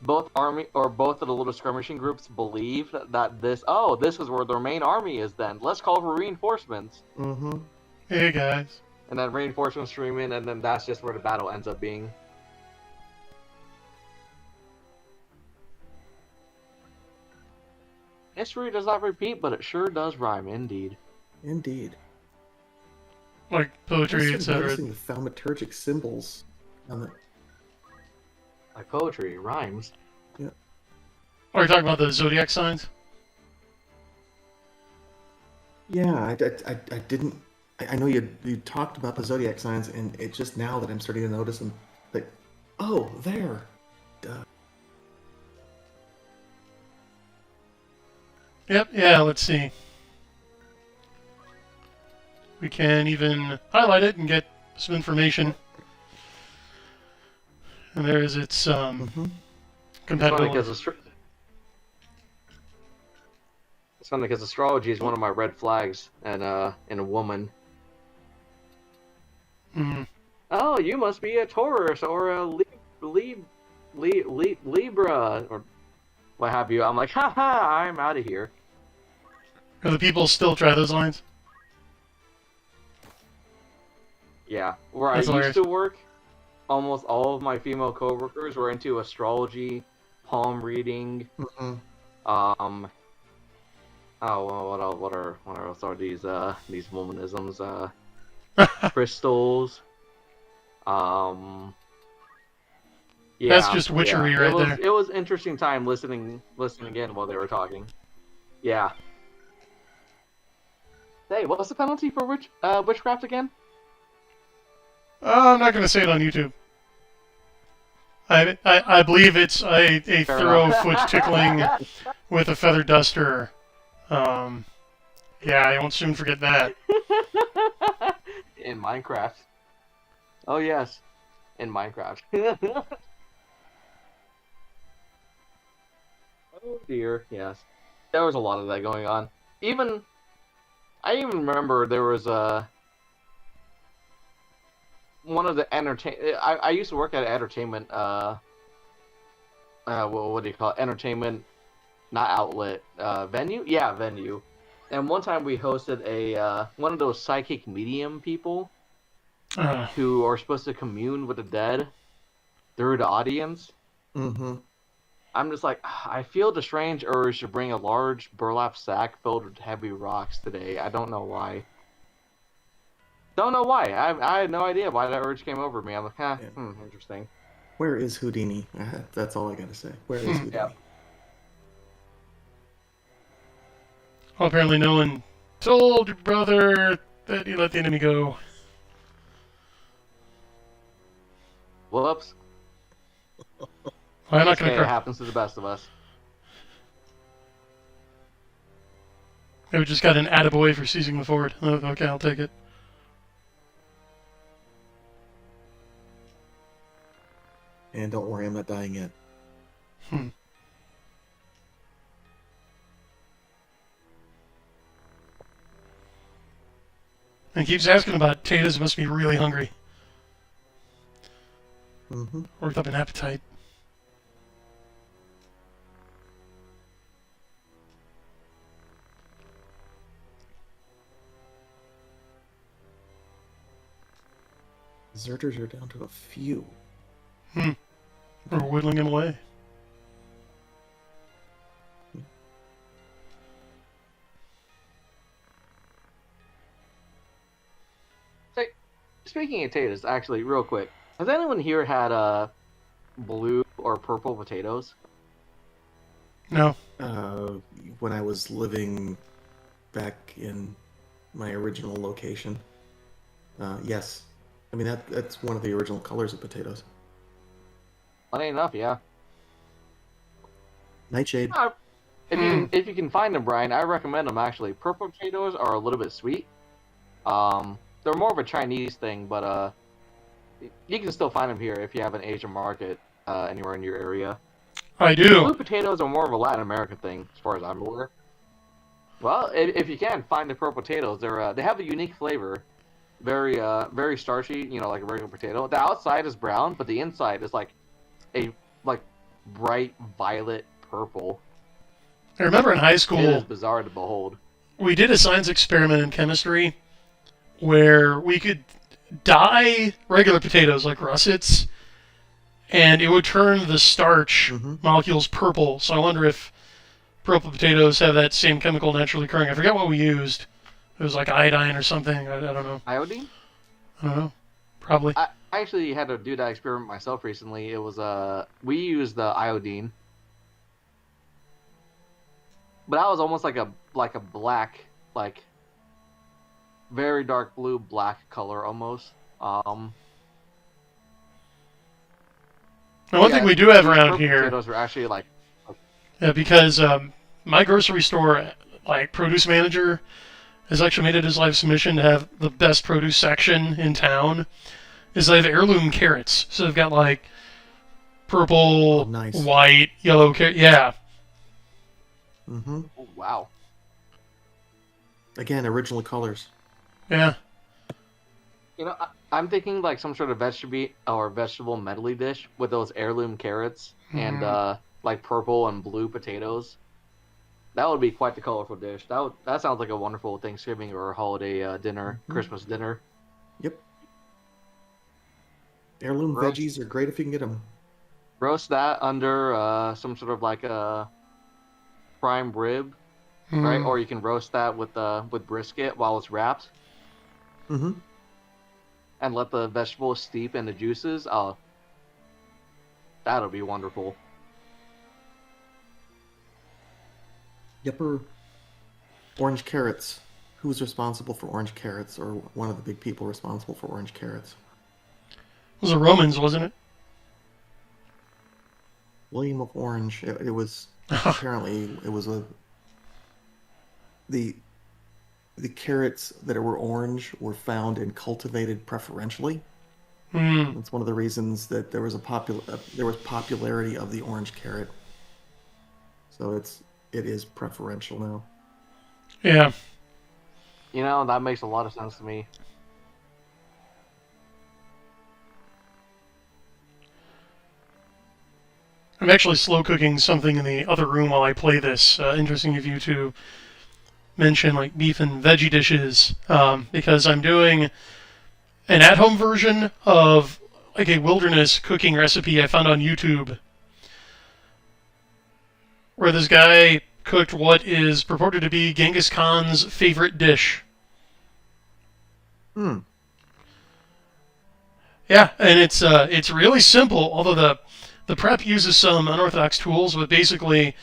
both of the little skirmishing groups believe that this is where their main army is, then let's call for reinforcements. Mm-hmm. Hey guys. And then reinforcements stream in, and then that's just where the battle ends up being. History does not repeat, but it sure does rhyme, indeed. Indeed. Like poetry, etc. Noticing the thaumaturgic symbols on the... Like poetry, it rhymes. Yeah. Are you talking about the zodiac signs? Yeah, I didn't... I know you talked about the zodiac signs, and it's just now that I'm starting to notice them. Like, oh, there. Duh. Yep, yeah, let's see. We can even highlight it and get some information. And there is its compatibility. It's funny because astrology is one of my red flags, and in a woman. Mm-hmm. Oh, you must be a Taurus or a Libra or what have you. I'm like, haha, I'm out of here. Do the people still try those lines? Yeah, where That's I hilarious. used to work, almost all of my female coworkers were into astrology, palm reading. Mm-hmm. Oh, well, what else are these womanisms? Crystals. Yeah. That's just witchery right there. It was interesting time listening in while they were talking. Yeah. Hey, what's the penalty for witchcraft again? I'm not going to say it on YouTube. I believe it's a thorough foot tickling with a feather duster. Yeah, I won't soon forget that. In Minecraft. Oh yes, in Minecraft. Oh dear, yes. There was a lot of that going on. I even remember there was one of the I used to work at an entertainment what do you call it? Entertainment, not outlet, venue? Yeah, venue. And one time we hosted a one of those psychic medium people who are supposed to commune with the dead through the audience. Mm-hmm. I'm just like, I feel the strange urge to bring a large burlap sack filled with heavy rocks today. I don't know why. Don't know why. I had no idea why that urge came over me. I'm like, interesting. Where is Houdini? That's all I gotta say. Where is Houdini? Yeah. Well, apparently no one told your brother that he let the enemy go. Whoops. I'm not going to It cry. happens to the best of us. We just got an attaboy for seizing the fort. Oh, okay, I'll take it. And don't worry, I'm not dying yet. And he keeps asking about potatoes. Must be really hungry. Mm-hmm. Worked up an appetite. Deserters are down to a few. We're whittling him away. Speaking of potatoes, actually, real quick, has anyone here had blue or purple potatoes? No. When I was living back in my original location, yes. I mean, that's one of the original colors of potatoes. Funny enough, yeah. Nightshade. If you can find them, Brian, I recommend them. Actually, purple potatoes are a little bit sweet. They're more of a Chinese thing, but you can still find them here if you have an Asian market anywhere in your area. I do. Blue potatoes are more of a Latin American thing, as far as I'm aware. Well, if you can find the purple potatoes, they have a unique flavor, very starchy. You know, like a regular potato. The outside is brown, but the inside is like a bright violet purple. I remember in high It school, is bizarre to behold. we did a science experiment in chemistry where we could dye regular potatoes like russets, and it would turn the starch molecules purple. So I wonder if purple potatoes have that same chemical naturally occurring. I forget what we used. It was like iodine or something. I don't know. Iodine? I don't know. Probably. I actually had to do that experiment myself recently. It was we used the iodine, but that was almost like a black, like very dark blue black color almost. Now, one thing we do have around here, potatoes were actually like, because my grocery store, like produce manager, has actually made it his life's mission to have the best produce section in town. Is they have heirloom carrots, so they've got like purple, nice. white, yellow carrot. Yeah. Mm-hmm. oh, wow. Again, original colors. Yeah. You know, I'm thinking like some sort of vegetable medley dish with those heirloom carrots and like purple and blue potatoes. That would be quite the colorful dish. That sounds like a wonderful Thanksgiving or holiday dinner, Christmas dinner. Yep. Heirloom veggies are great if you can get them. Roast that under some sort of like a prime rib, right? Or you can roast that with brisket while it's wrapped. Mm-hmm. And let the vegetables steep in the juices. Oh, that'll be wonderful. Yepper. Orange carrots. Who's responsible for orange carrots, or one of the big people responsible for orange carrots? It was the Romans, wasn't it? William of Orange. It was apparently it was the carrots that were orange were found and cultivated preferentially. That's one of the reasons that there was popularity of the orange carrot. So it is preferential now. Yeah. You know, that makes a lot of sense to me. I'm actually slow cooking something in the other room while I play this. Interesting of you to mention like beef and veggie dishes, because I'm doing an at-home version of like a wilderness cooking recipe I found on YouTube, where this guy cooked what is purported to be Genghis Khan's favorite dish. Yeah, and it's really simple, although the prep uses some unorthodox tools, but basically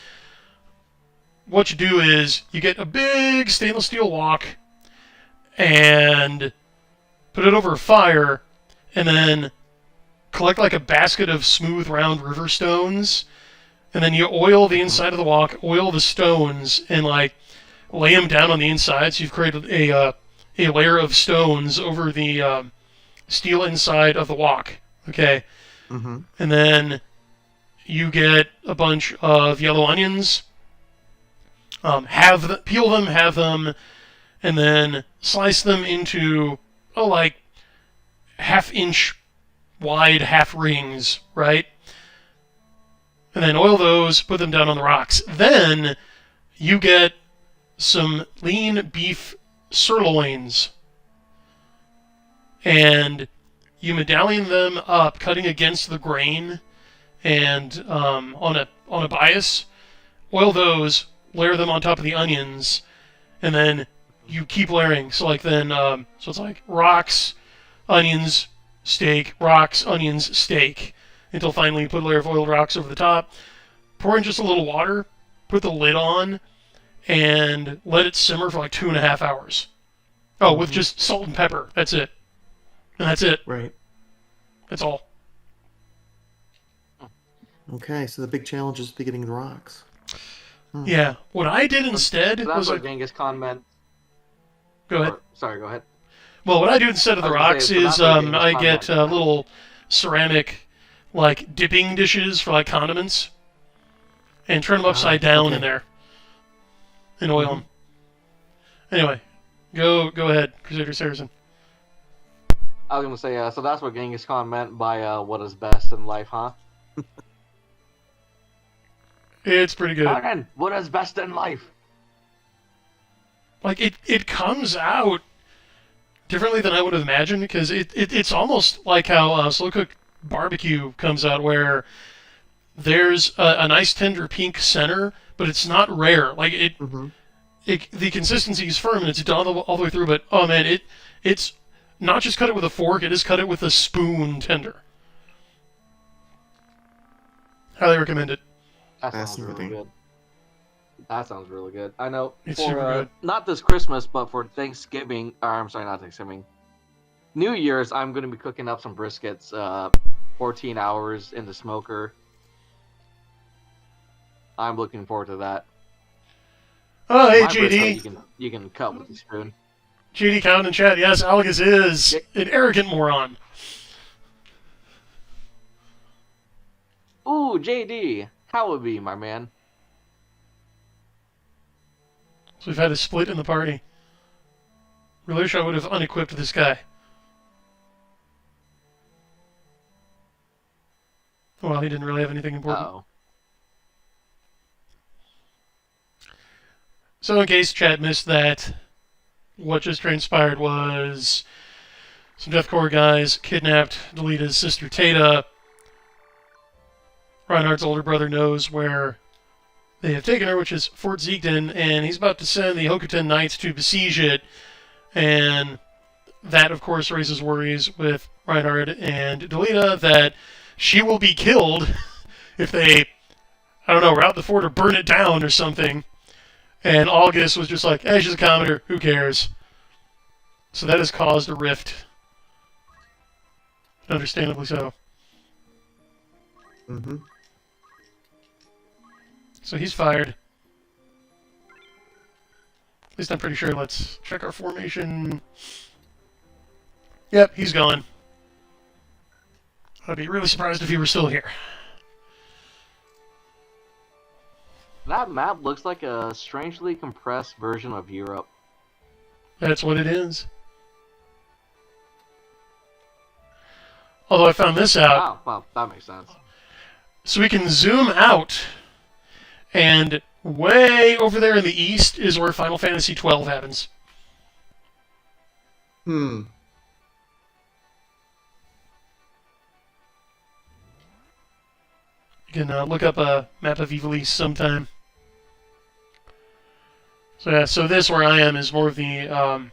what you do is you get a big stainless steel wok and put it over a fire, and then collect like a basket of smooth round river stones, and then you oil the inside of the wok, oil the stones, and like lay them down on the inside. So you've created a layer of stones over the steel inside of the wok. Okay, Mm-hmm. and then you get a bunch of yellow onions. Peel them, have them, and then slice them into like half-inch wide half rings, right? And then oil those, put them down on the rocks. Then you get some lean beef sirloins, and you medallion them up, cutting against the grain, and on a bias. Oil those, layer them on top of the onions, and then you keep layering. So like then, so it's like rocks, onions, steak, rocks, onions, steak, until finally you put a layer of oiled rocks over the top. Pour in just a little water, put the lid on, and let it simmer for like 2.5 hours. Oh, with just salt and pepper. That's it. And that's it. Right. That's all. Okay, so the big challenge is getting the rocks. Yeah. What I did instead So that's was what like, Genghis Khan meant. go ahead. Sorry, go ahead. Well, what I do instead of the I was gonna rocks say, so is that's what Genghis I Khan get meant. little ceramic like dipping dishes for like condiments, and turn them upside down okay. in there, and oil them. Anyway, go ahead, Crusader Saracen. I was gonna say, so that's what Genghis Khan meant by what is best in life, huh? It's pretty good. Again, what is best in life? Like it comes out differently than I would have imagined, because it's almost like how slow cooked barbecue comes out, where there's a nice tender pink center, but it's not rare. Like the consistency is firm and it's done all the way through. But oh man, it's not just cut it with a fork; it is cut it with a spoon tender. Highly recommend it. That sounds really Fascinating. good. That sounds really good. I know. It's for, super good. Not this Christmas, but for Thanksgiving. Or I'm sorry, not Thanksgiving. New Year's, I'm gonna be cooking up some briskets. 14 hours in the smoker. I'm looking forward to that. Oh, hey My brisket JD, you can cut with a spoon. JD Cowan in chat. Yes, Algus is an arrogant moron. Ooh, JD, how would be, my man? So we've had a split in the party. Really wish I would have unequipped this guy. Well, he didn't really have anything important. Uh-oh. So in case Chad missed that, what just transpired was some Deathcore guys kidnapped Delita's sister Tata. Reinhardt's older brother knows where they have taken her, which is Fort Ziegden, and he's about to send the Hokuten Knights to besiege it. And that, of course, raises worries with Reinhardt and Delita that she will be killed if they, I don't know, rout the fort or burn it down or something. And August was just like, hey, she's a commoner, who cares? So that has caused a rift. Understandably so. Mm-hmm. So he's fired. At least I'm pretty sure. Let's check our formation. Yep, he's gone. I'd be really surprised if he were still here. That map looks like a strangely compressed version of Europe. That's what it is. Although I found this out. Oh, well, that makes sense. So we can zoom out, and way over there in the east is where Final Fantasy XII happens. Hmm. You can look up a map of Ivalice sometime. So yeah, so this where I am is more of the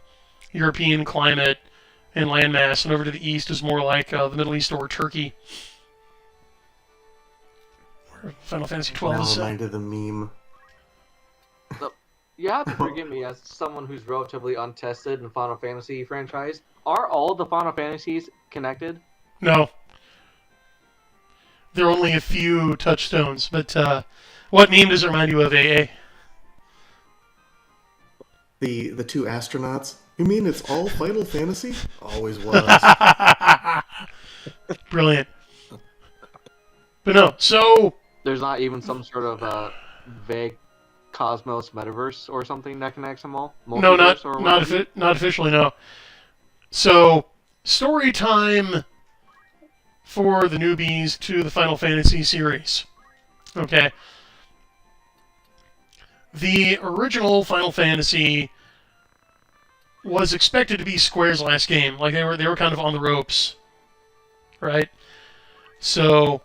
European climate and landmass, and over to the east is more like the Middle East or Turkey. Where Final Fantasy XII Now is. reminded of the meme. You have to forgive me as someone who's relatively untested in Final Fantasy franchise. Are all the Final Fantasies connected? No. There are only a few touchstones, but what meme does it remind you of, AA? the two astronauts. You mean it's all Final Fantasy? Always was. Brilliant. But no, so There's not even some sort of vague cosmos metaverse or something that connects them all. no, Multiverse or what have you? not officially. No. So story time for the newbies to the Final Fantasy series. Okay. The original Final Fantasy was expected to be Square's last game. Like they were kind of on the ropes, right? So,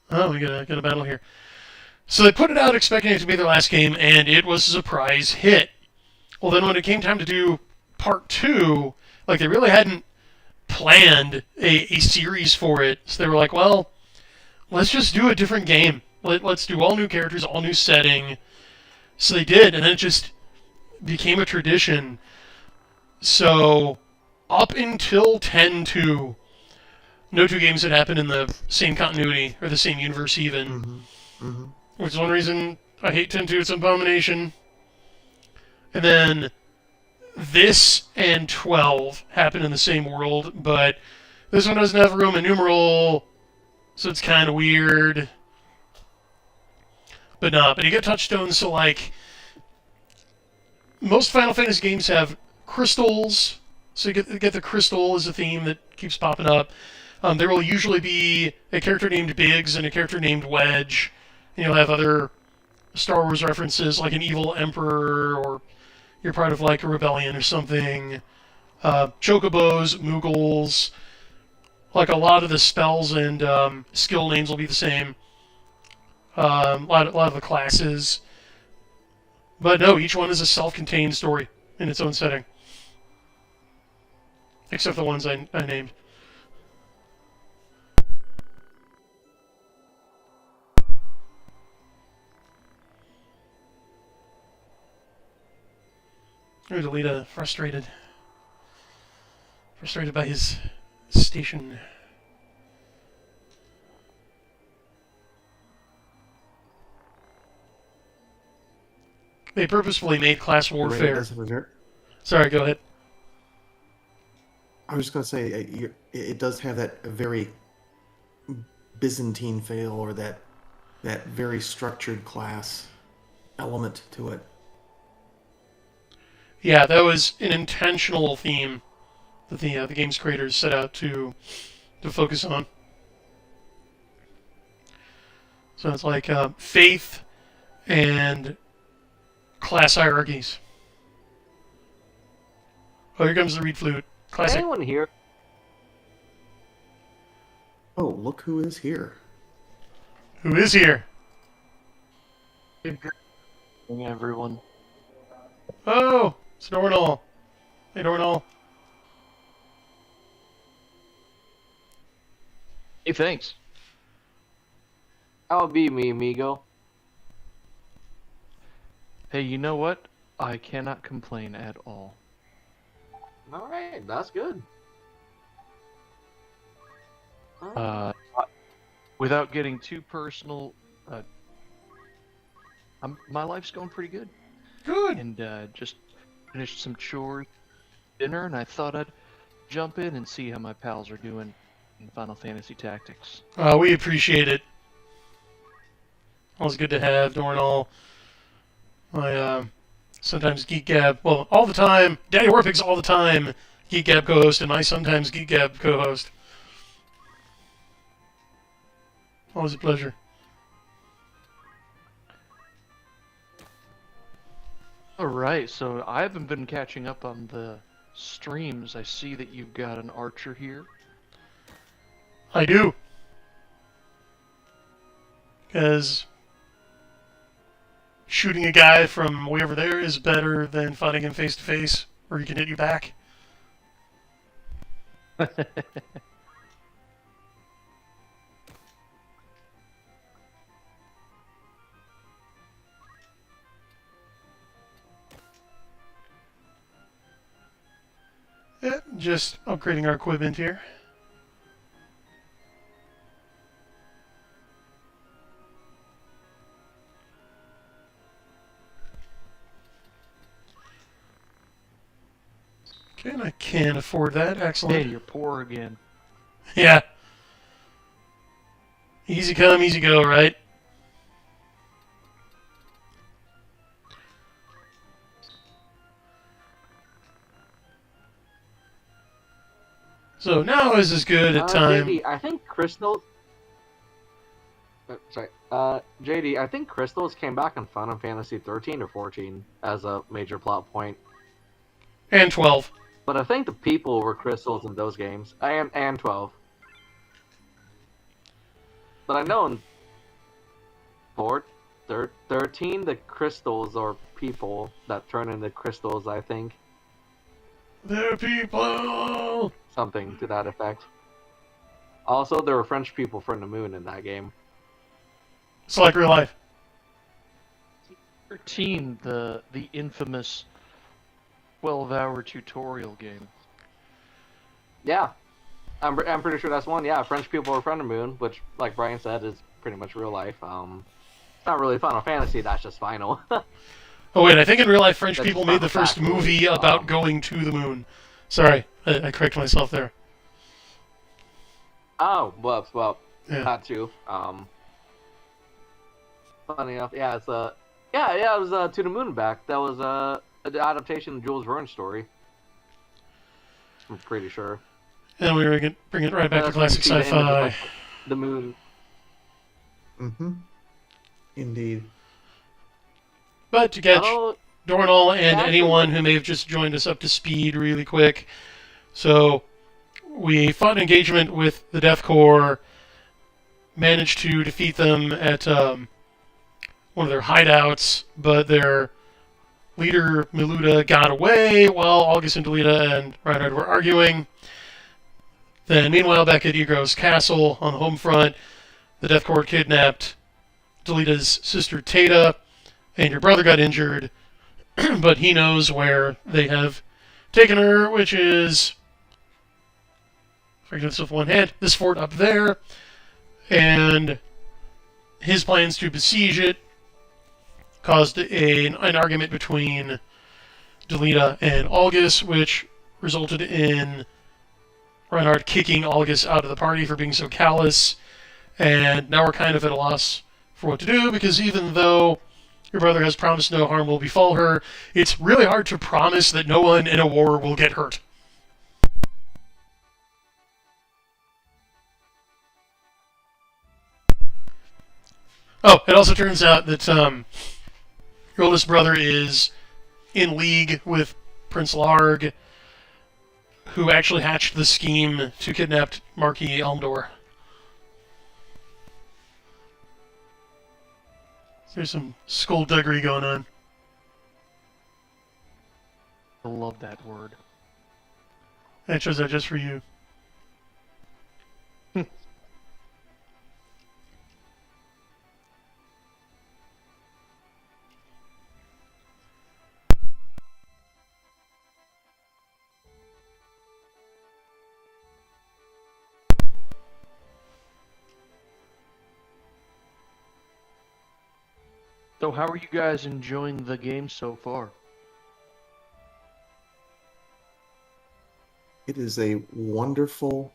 oh, we got a battle here. So they put it out expecting it to be their last game, and it was a surprise hit. Well, then when it came time to do part 2, like they really hadn't planned a series for it. So they were like, well, let's just do a different game. Let's do all new characters, all new setting. So they did, and then it just became a tradition. So up until 10-2, no two games had happened in the same continuity or the same universe even. Mm-hmm. Mm-hmm. Which is one reason I hate 10-2. It's an abomination. And then this and 12 happen in the same world, but this one doesn't have a Roman numeral, so it's kind of weird. But no, but you get touchstones, so like most Final Fantasy games have crystals, so you get the crystal as a theme that keeps popping up. There will usually be a character named Biggs and a character named Wedge, and you'll have other Star Wars references like an evil emperor, or you're part of like a rebellion or something. Chocobos, Moogles, like a lot of the spells and skill names will be the same. A lot of the classes. But no, each one is a self-contained story in its own setting. Except the ones I named. I'm going to delete a frustrated by his station. They purposefully made class warfare. Sorry, go ahead. I was just going to say, it does have that very Byzantine feel, or that very structured class element to it. Yeah, that was an intentional theme that the game's creators set out to focus on. So it's like faith and class hierarchies. Oh, here comes the reed flute. Classic. Anyone here? Oh, look who is here. Who is here? Everyone. Oh, it's Dornall. Hey, Dornall. Hey, thanks. That'll be me, amigo. Hey, you know what? I cannot complain at all. Alright, that's good. Without getting too personal, my life's going pretty good. Good. And just finished some chores, dinner, and I thought I'd jump in and see how my pals are doing in Final Fantasy Tactics. We appreciate it. Always good to have Dornall. My sometimes Geek Gab, well, all the time. Daddy Warpig's all the time Geek Gab co-host, and my sometimes Geek Gab co-host. Always a pleasure. Alright, so I haven't been catching up on the streams. I see that you've got an archer here. I do. Because shooting a guy from way over there is better than fighting him face to face, where he can hit you back. Yeah, just upgrading our equipment here. Okay, and I can afford that. Hey, Excellent. you're poor again. Yeah. Easy come, easy go, right? So now is as good a time. JD, I think Crystals. Sorry. JD, I think Crystals came back in Final Fantasy 13 or 14 as a major plot point. And 12. But I think the people were crystals in those games. And 12. But I know in 13, the crystals are people that turn into crystals, I think. They're people! Something to that effect. Also, there were French people from the moon in that game. It's like real life. 13, the infamous 12-hour tutorial game. Yeah. I'm pretty sure that's one. Yeah, French people are from the moon, which, like Brian said, is pretty much real life. It's not really Final Fantasy, that's just Final. Oh wait, I think in real life French That's people not made the a first fact, movie really. about going to the moon. Sorry, I correct myself there. Oh, well, Yeah. that too. Funny enough, yeah, it was To the Moon and Back. That was an adaptation of Jules Verne's story. I'm pretty sure. And we bring it right back to That's when you classic see the image of, sci-fi. like, the moon. Mm-hmm. Indeed. But to catch Oh, Dornall and Actually- anyone who may have just joined us up to speed really quick. So we fought an engagement with the Death Corps, managed to defeat them at one of their hideouts, but their leader, Miluda, got away while August and Delita and Reinhard were arguing. Then, meanwhile, back at Egro's castle on the home front, the Death Corps kidnapped Delita's sister Tata, and your brother got injured, but he knows where they have taken her, which is, if I can do this with one hand, this fort up there, and his plans to besiege it caused an argument between Delita and August, which resulted in Reinhard kicking August out of the party for being so callous, and now we're kind of at a loss for what to do, because even though your brother has promised no harm will befall her, it's really hard to promise that no one in a war will get hurt. Oh, it also turns out that your oldest brother is in league with Prince Larg, who actually hatched the scheme to kidnap Marquis Elmdor. There's some skullduggery going on. I love that word. I chose that just for you. So how are you guys enjoying the game so far? It is a wonderful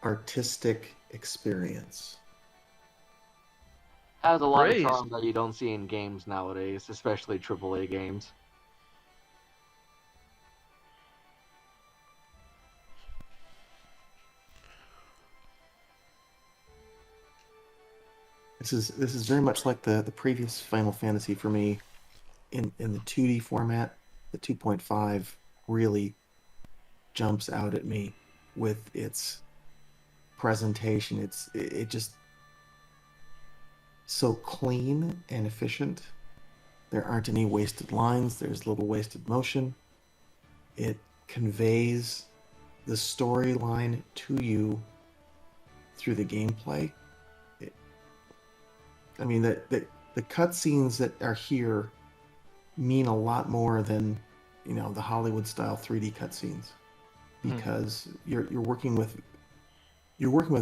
artistic experience. has a lot Praise. of charm that you don't see in games nowadays, especially AAA games. This is very much like the previous Final Fantasy for me in the 2D format. The 2.5 really jumps out at me with its presentation. It just so clean and efficient. There aren't any wasted lines. There's little wasted motion. It conveys the storyline to you through the gameplay. I mean, the cutscenes that are here mean a lot more than, the Hollywood style 3D cutscenes, because you're working with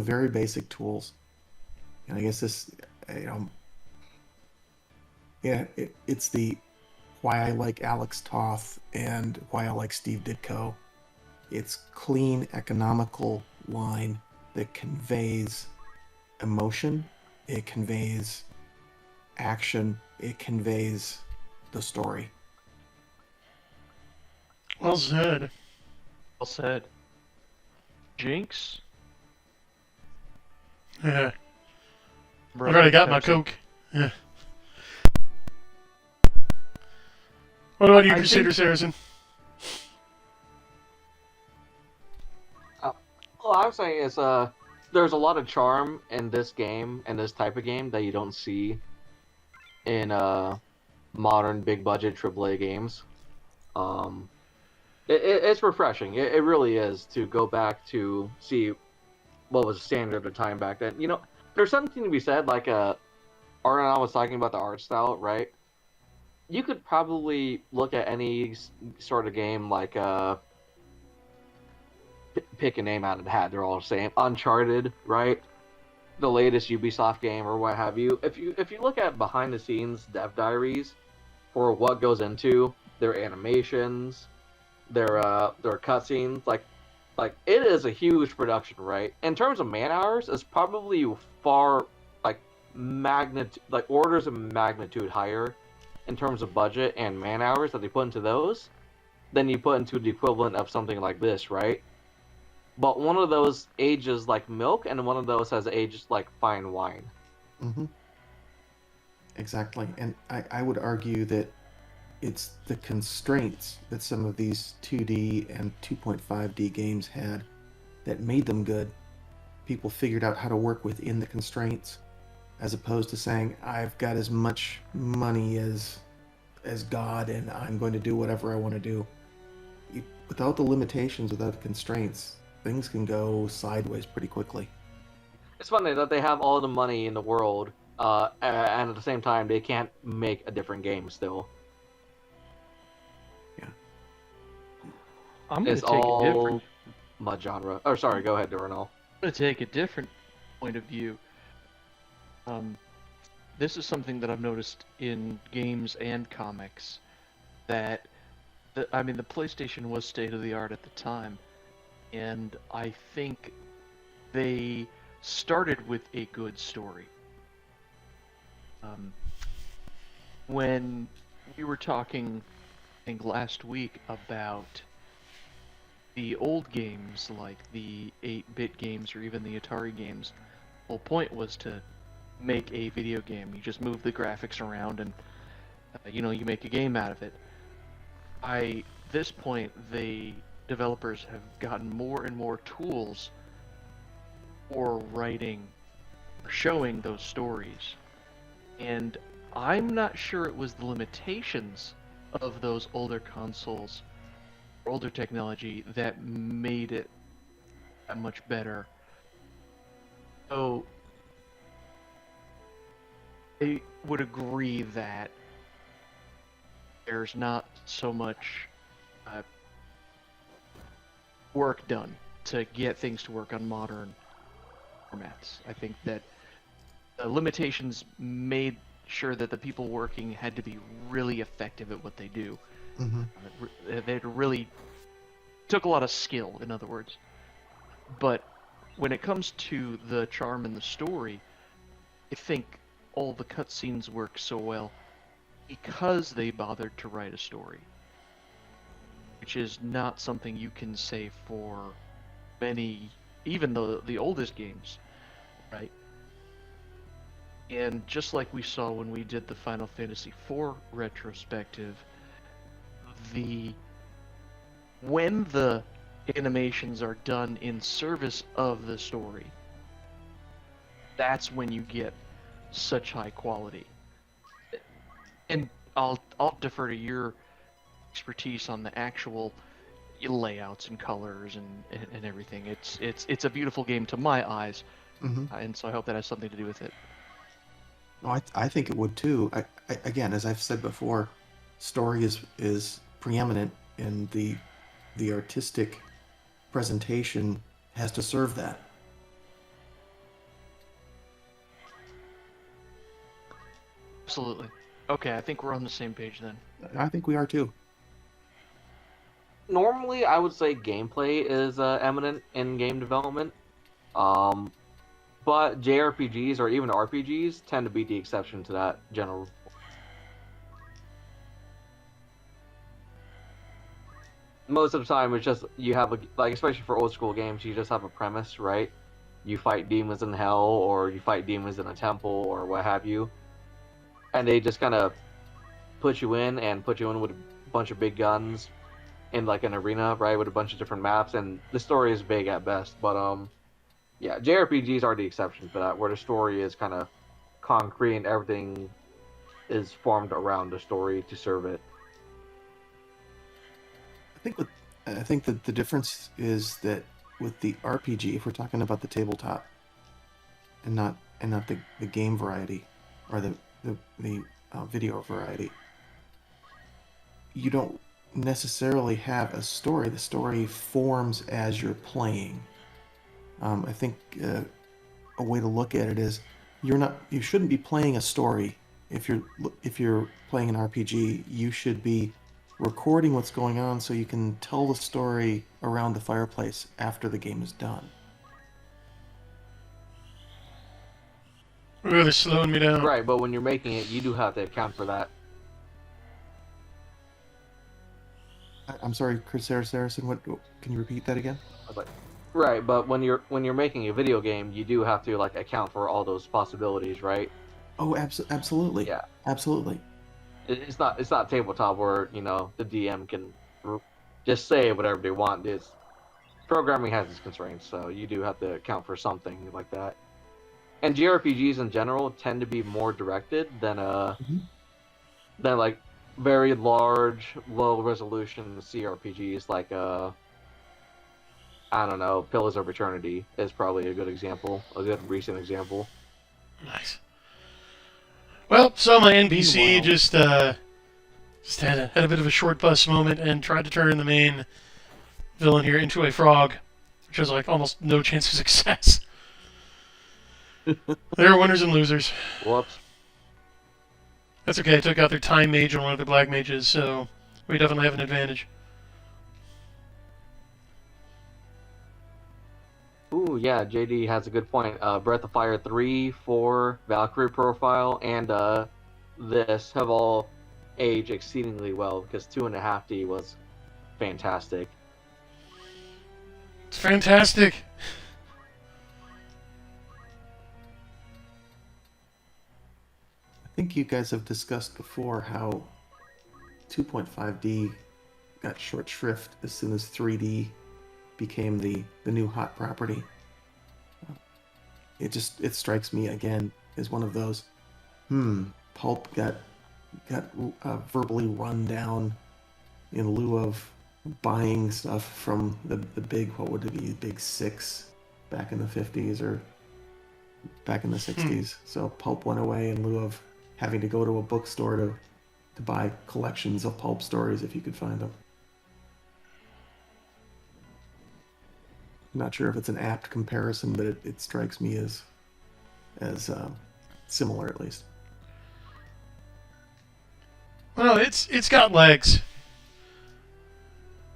very basic tools. And I guess this, it's the why I like Alex Toth and why I like Steve Ditko It's clean, economical line that conveys emotion, it conveys action, it conveys the story. Well said. Well said. Jinx? Yeah. Bro, I've already got my Pepsi. Coke. Yeah. What about you, I Crusader think- Saracen? All I'm saying is, there's a lot of charm in this game and this type of game that you don't see in modern big budget AAA games. Um, it's refreshing. It really is to go back to see what was standard at the time back then. You know, there's something to be said, like Arnold was talking about the art style, right? You could probably look at any sort of game like pick a name out of the hat. They're all the same. Uncharted, right? The latest Ubisoft game or what have you. If you look at behind the scenes dev diaries for what goes into their animations, their cutscenes, like it is a huge production, right? In terms of man hours, it's probably far like magnitude, like orders of magnitude higher in terms of budget and man hours that they put into those than you put into the equivalent of something like this, right? But one of those ages like milk, and one of those has aged like fine wine. Mm-hmm. Exactly. And I would argue that it's the constraints that some of these 2D and 2.5D games had that made them good. People figured out how to work within the constraints, as opposed to saying, I've got as much money as God and I'm going to do whatever I want to do. Without the limitations, without the constraints, things can go sideways pretty quickly. It's funny that they have all the money in the world, and at the same time they can't make a different game still. I'm going It's to take a different. all mud genre. Oh, sorry. Go ahead, Duranol. I'm going to take a different point of view. This is something that I've noticed in games and comics. That, the PlayStation was state of the art at the time, and I think they started with a good story. When we were talking, I think last week, about the old games, like the 8-bit games or even the Atari games, the whole point was to make a video game. You just move the graphics around and, you make a game out of it. By this point, the developers have gotten more and more tools for writing or showing those stories. And I'm not sure it was the limitations of those older consoles, older technology, that made it that much better. So I would agree that there's not so much work done to get things to work on modern formats. I think that the limitations made sure that the people working had to be really effective at what they do. Mm-hmm. They really took a lot of skill, in other words. But when it comes to the charm and the story, I think all the cutscenes work so well because they bothered to write a story, which is not something you can say for many, even the oldest games, right? And just like we saw when we did the Final Fantasy IV retrospective, when the animations are done in service of the story, that's when you get such high quality. And I'll defer to your expertise on the actual layouts and colors and everything. It's a beautiful game to my eyes, Mm-hmm. and so I hope that has something to do with it. No, I think it would too. Again, as I've said before, story is preeminent, and the artistic presentation has to serve that. Absolutely. Okay, I think we're on the same page then. I think we are too. normally I would say gameplay is eminent in game development. But JRPGs or even RPGs tend to be the exception to that general rule. Most of the time, it's just you have like, especially for old school games, you just have a premise, right? You fight demons in hell, or you fight demons in a temple, or what have you, and they just kind of put you in with a bunch of big guns in like an arena, right, with a bunch of different maps, and the story is vague at best. But yeah, JRPGs are the exception for that, where the story is kind of concrete and everything is formed around the story to serve it. I think that the difference is that with the RPG, if we're talking about the tabletop, and not the game variety or the video variety, you don't necessarily have a story. The story forms as you're playing. I think a way to look at it is you shouldn't be playing a story. If you're playing an RPG, you should be recording what's going on so you can tell the story around the fireplace after the game is done. Ooh, they're slowing me down. Right, but when you're making it, you do have to account for that. I'm sorry, Chris Saracen. What? Can you repeat that again? Right, but when you're making a video game, you do have to like account for all those possibilities, right? Oh, absolutely. Yeah, Absolutely. it's not tabletop where the DM can just say whatever they want. It's programming has its constraints, so you do have to account for something like that. And JRPGs in general tend to be more directed than like very large, low resolution CRPGs like I don't know, Pillars of Eternity is probably a good example, a good recent example. Nice. Well, so my NPC Meanwhile- just had a bit of a short bus moment and tried to turn the main villain here into a frog, which has like almost no chance of success. There are winners and losers. Whoops. That's okay. I took out their time mage and one of their black mages, so we definitely have an advantage. Ooh, yeah, JD has a good point. Breath of Fire 3, 4, Valkyrie Profile, and this have all aged exceedingly well because 2.5D was fantastic. It's fantastic. I think you guys have discussed before how 2.5D got short shrift as soon as 3D became the new hot property. It strikes me again as one of those. Pulp got verbally run down in lieu of buying stuff from the big, what would it be, big six back in the 50s or back in the 60s. So Pulp went away in lieu of having to go to a bookstore to buy collections of pulp stories if you could find them. I'm not sure if it's an apt comparison, but it strikes me as similar at least. Well, it's got legs.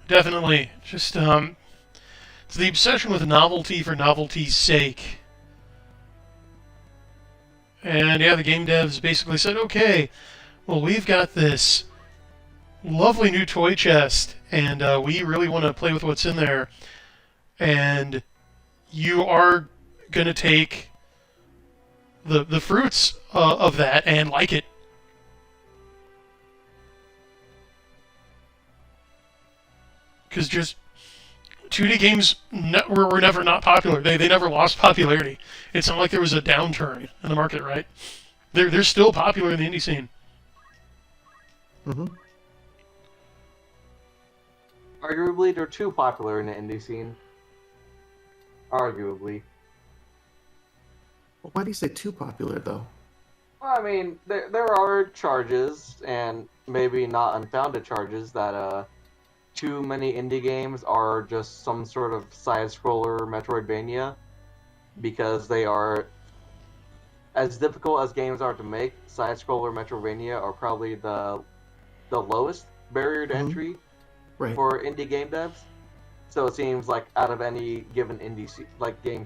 Definitely. Just it's the obsession with novelty for novelty's sake. And yeah, the game devs basically said, okay, well, we've got this lovely new toy chest, and we really want to play with what's in there. And you are going to take the fruits of that and like it. Because just 2D games were never not popular. They never lost popularity. It's not like there was a downturn in the market, right? They're still popular in the indie scene. Mm-hmm. Arguably, they're too popular in the indie scene. Arguably. Well, why do you say too popular though? Well, I mean, there are charges, and maybe not unfounded charges, that too many indie games are just some sort of side-scroller Metroidvania, because they are, as difficult as games are to make, side-scroller Metroidvania are probably the lowest barrier to entry. Right. for indie game devs. So it seems like out of any given game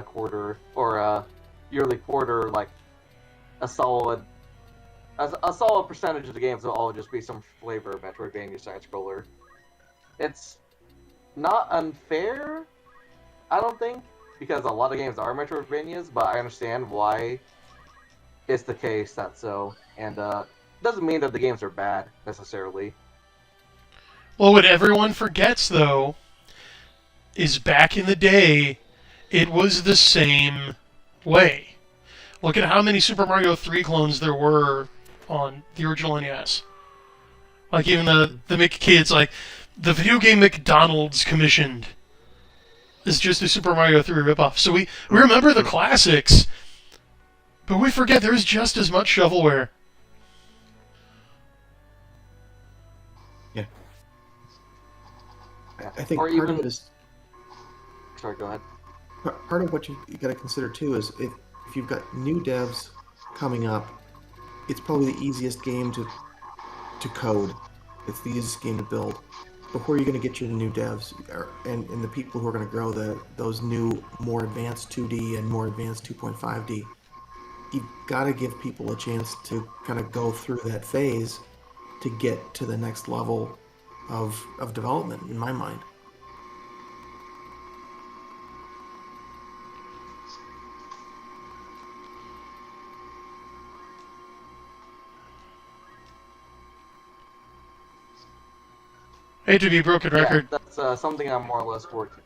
quarter or yearly quarter, like a solid a solid percentage of the games will all just be some flavor of Metroidvania side scroller. It's not unfair, I don't think, because a lot of games are Metroidvanias, but I understand why it's the case that so, and doesn't mean that the games are bad necessarily. Well, what everyone forgets, though, is back in the day, it was the same way. Look at how many Super Mario 3 clones there were on the original NES. Like, even the McKids, like, the video game McDonald's commissioned is just a Super Mario 3 ripoff. So we remember the classics, but we forget there's just as much shovelware. Yeah. I think Or part even- of it is Sorry, go ahead. part of what you got to consider too is if you've got new devs coming up, it's probably the easiest game to code. It's the easiest game to build. Before you're going to get your new devs and the people who are going to grow those new more advanced 2D and more advanced 2.5D, you've got to give people a chance to kind of go through that phase to get to the next level of development, in my mind. Hate to be a broken record. Yeah, that's something I'm more or less working.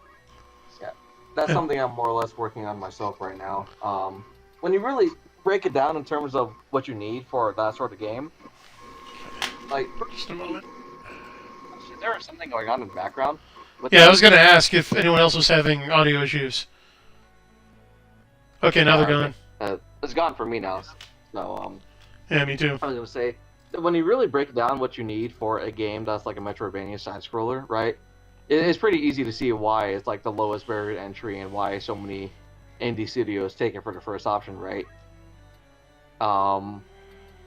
Yeah, that's something I'm more or less working on myself right now. When you really break it down in terms of what you need for that sort of game, like Just a moment. there was something going on in the background. Yeah, I was going to ask if anyone else was having audio issues. Okay, now they're gone. It's gone for me now. So Yeah, me too. I was gonna say, when you really break down what you need for a game that's like a Metroidvania side scroller, right? It's pretty easy to see why it's like the lowest barrier to entry and why so many indie studios take it for the first option, right?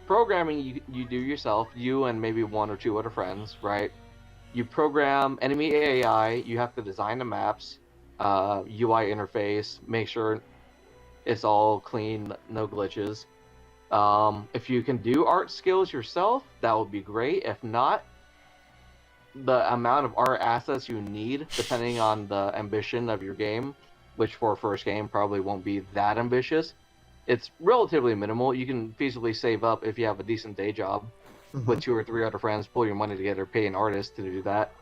Programming you do yourself, you and maybe one or two other friends, right? You program enemy AI, you have to design the maps, UI interface, make sure it's all clean, no glitches. If you can do art skills yourself, that would be great. If not, the amount of art assets you need, depending on the ambition of your game, which for a first game probably won't be that ambitious, it's relatively minimal. You can feasibly save up if you have a decent day job with 2 or 3 other friends, pull your money together, pay an artist to do that.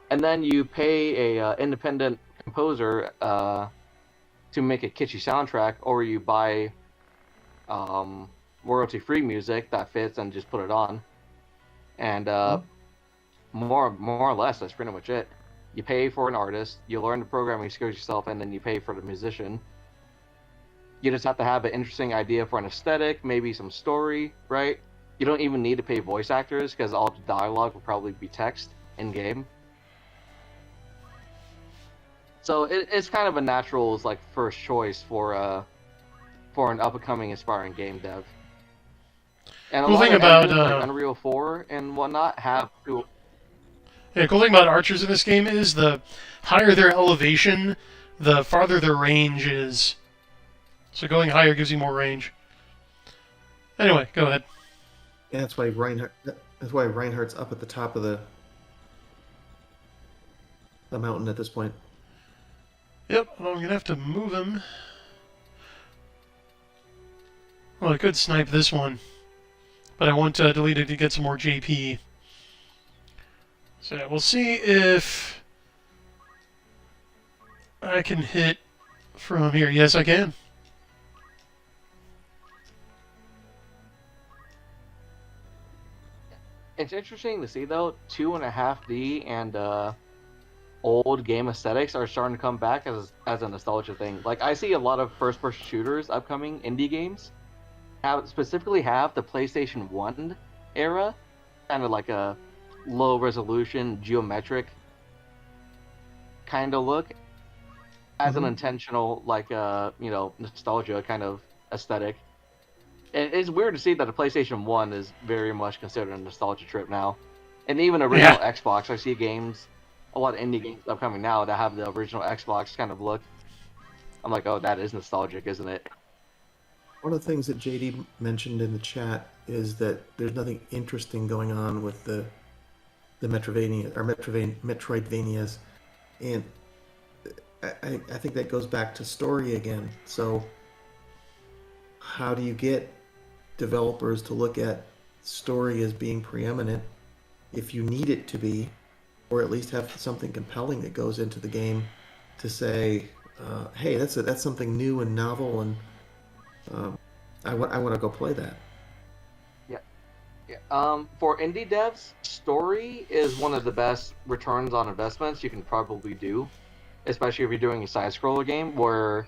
And then you pay a independent composer to make a kitschy soundtrack, or you buy royalty-free music that fits and just put it on. And more or less, that's pretty much it. You pay for an artist, you learn the programming skills yourself, and then you pay for the musician. You just have to have an interesting idea for an aesthetic, maybe some story, right? You don't even need to pay voice actors, because all the dialogue will probably be text in-game. So it's kind of a natural like first choice for an up-and-coming aspiring game dev. And a Cool lot thing of about, engines like Unreal 4 and whatnot have to. Yeah, cool thing about archers in this game is the higher their elevation, the farther their range is. So going higher gives you more range. Anyway, go ahead. Yeah, that's why Reinhardt's up at the top of the mountain at this point. Yep, well, I'm going to have to move him. Well, I could snipe this one, but I want to delete it to get some more JP. So we'll see if I can hit from here. Yes, I can. It's interesting to see though, 2.5D and old game aesthetics are starting to come back as a nostalgia thing. Like I see a lot of first-person shooters, upcoming indie games, specifically have the PlayStation 1 era, kind of like a low-resolution, geometric kind of look, as an intentional, like nostalgia kind of aesthetic. And it's weird to see that the PlayStation 1 is very much considered a nostalgia trip now. And even original Xbox, I see games, a lot of indie games upcoming now that have the original Xbox kind of look. I'm like, oh, that is nostalgic, isn't it? One of the things that JD mentioned in the chat is that there's nothing interesting going on with the Metroidvanias, and I think that goes back to story again. So how do you get developers to look at story as being preeminent if you need it to be, or at least have something compelling that goes into the game to say, hey, that's something new and novel, and I want to go play that. Yeah. For indie devs, story is one of the best returns on investments you can probably do, especially if you're doing a side-scroller game where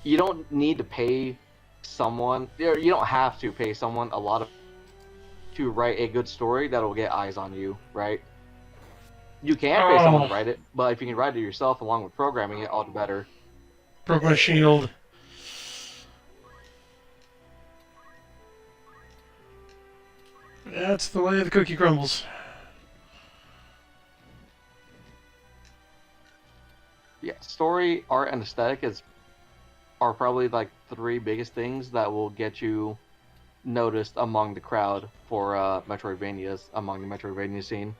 you don't need to pay someone, or you don't have to pay someone a lot of to write a good story that'll get eyes on you, right? You can pay someone to write it, but if you can write it yourself along with programming it, all the better. Broke my shield. That's the way the cookie crumbles. Yeah, story, art, and aesthetic are probably like three biggest things that will get you noticed among the crowd for Metroidvanias, among the Metroidvania scene.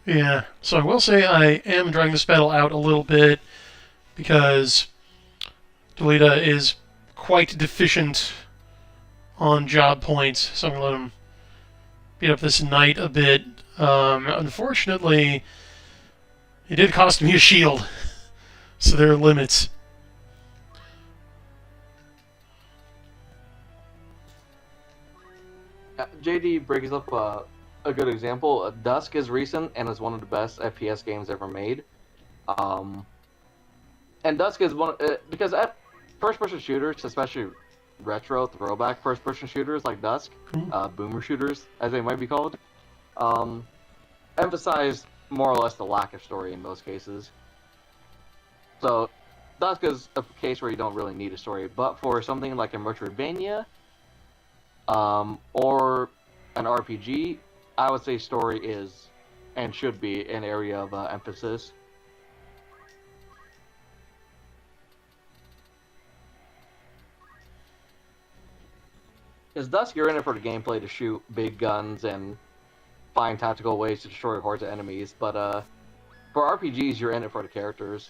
Yeah, so I will say I am dragging this battle out a little bit because Delita is quite deficient on job points, so I'm going to let him beat up this knight a bit. Unfortunately, it did cost me a shield, so there are limits. JD brings up a good example. Dusk is recent and is one of the best FPS games ever made. And Dusk is because first-person shooters, especially retro throwback first-person shooters like Dusk, boomer shooters as they might be called, emphasize more or less the lack of story in most cases. So Dusk is a case where you don't really need a story, but for something like a Metroidvania or an RPG, I would say story is and should be an area of emphasis. Because Dusk, you're in it for the gameplay to shoot big guns and find tactical ways to destroy hordes of enemies, but for RPGs, you're in it for the characters.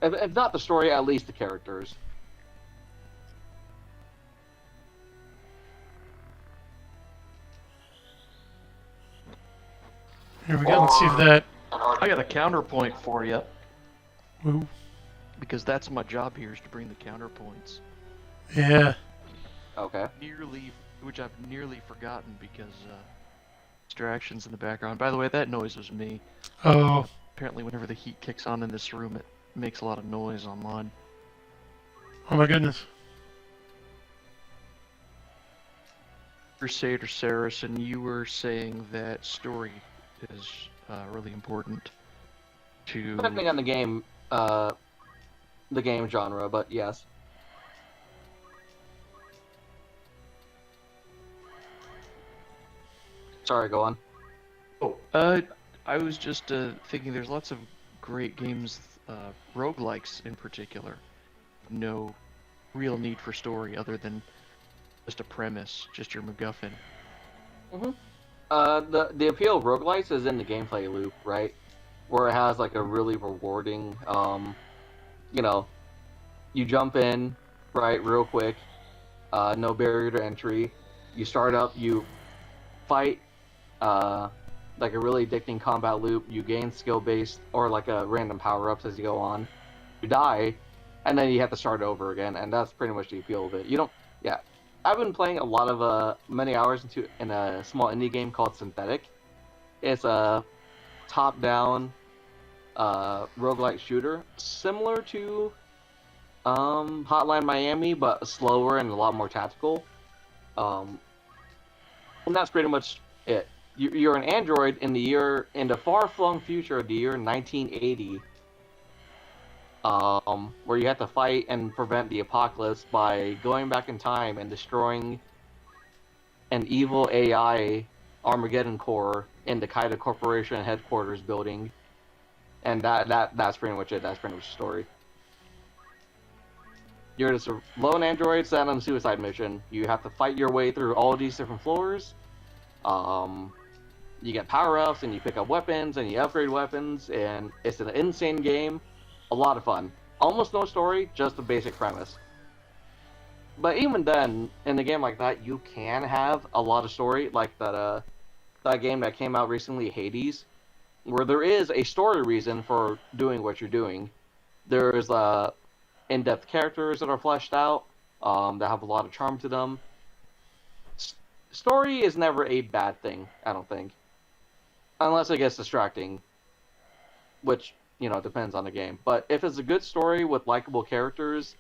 If not the story, at least the characters. Here we go, let's see if that... I got a counterpoint for you. Ooh. Because that's my job here, is to bring the counterpoints. Yeah. Okay. Which I've nearly forgotten because distractions in the background. By the way, that noise was me. Oh. Apparently, whenever the heat kicks on in this room, it makes a lot of noise online. Oh my goodness. Crusader Saracen, you were saying that story is really important to... Depending on the game genre, but yes. Sorry, go on. Oh, I was just thinking there's lots of great games, roguelikes in particular. No real need for story other than just a premise, just your MacGuffin. The appeal of roguelikes is in the gameplay loop, right? Where it has like a really rewarding, you jump in, right, real quick, no barrier to entry. You start up, you fight, like a really addicting combat loop. You gain skill-based or like a random power-ups as you go on. You die, and then you have to start over again, and that's pretty much the appeal of it. I've been playing a lot of many hours in a small indie game called Synthetic. It's a top-down roguelike shooter, similar to Hotline Miami, but slower and a lot more tactical. And that's pretty much it. You're an android in the far-flung future of the year 1980, where you have to fight and prevent the apocalypse by going back in time and destroying an evil AI Armageddon core in the Kaida Corporation headquarters building. And that's pretty much it. That's pretty much the story. You're just a lone android sent on a suicide mission. You have to fight your way through all of these different floors. You get power-ups, and you pick up weapons, and you upgrade weapons, and it's an insane game. A lot of fun. Almost no story, just the basic premise. But even then, in a game like that, you can have a lot of story, like that game that came out recently, Hades, where there is a story reason for doing what you're doing. There's in-depth characters that are fleshed out, that have a lot of charm to them. Story is never a bad thing, I don't think. Unless it gets distracting, which, depends on the game. But if it's a good story with likable characters,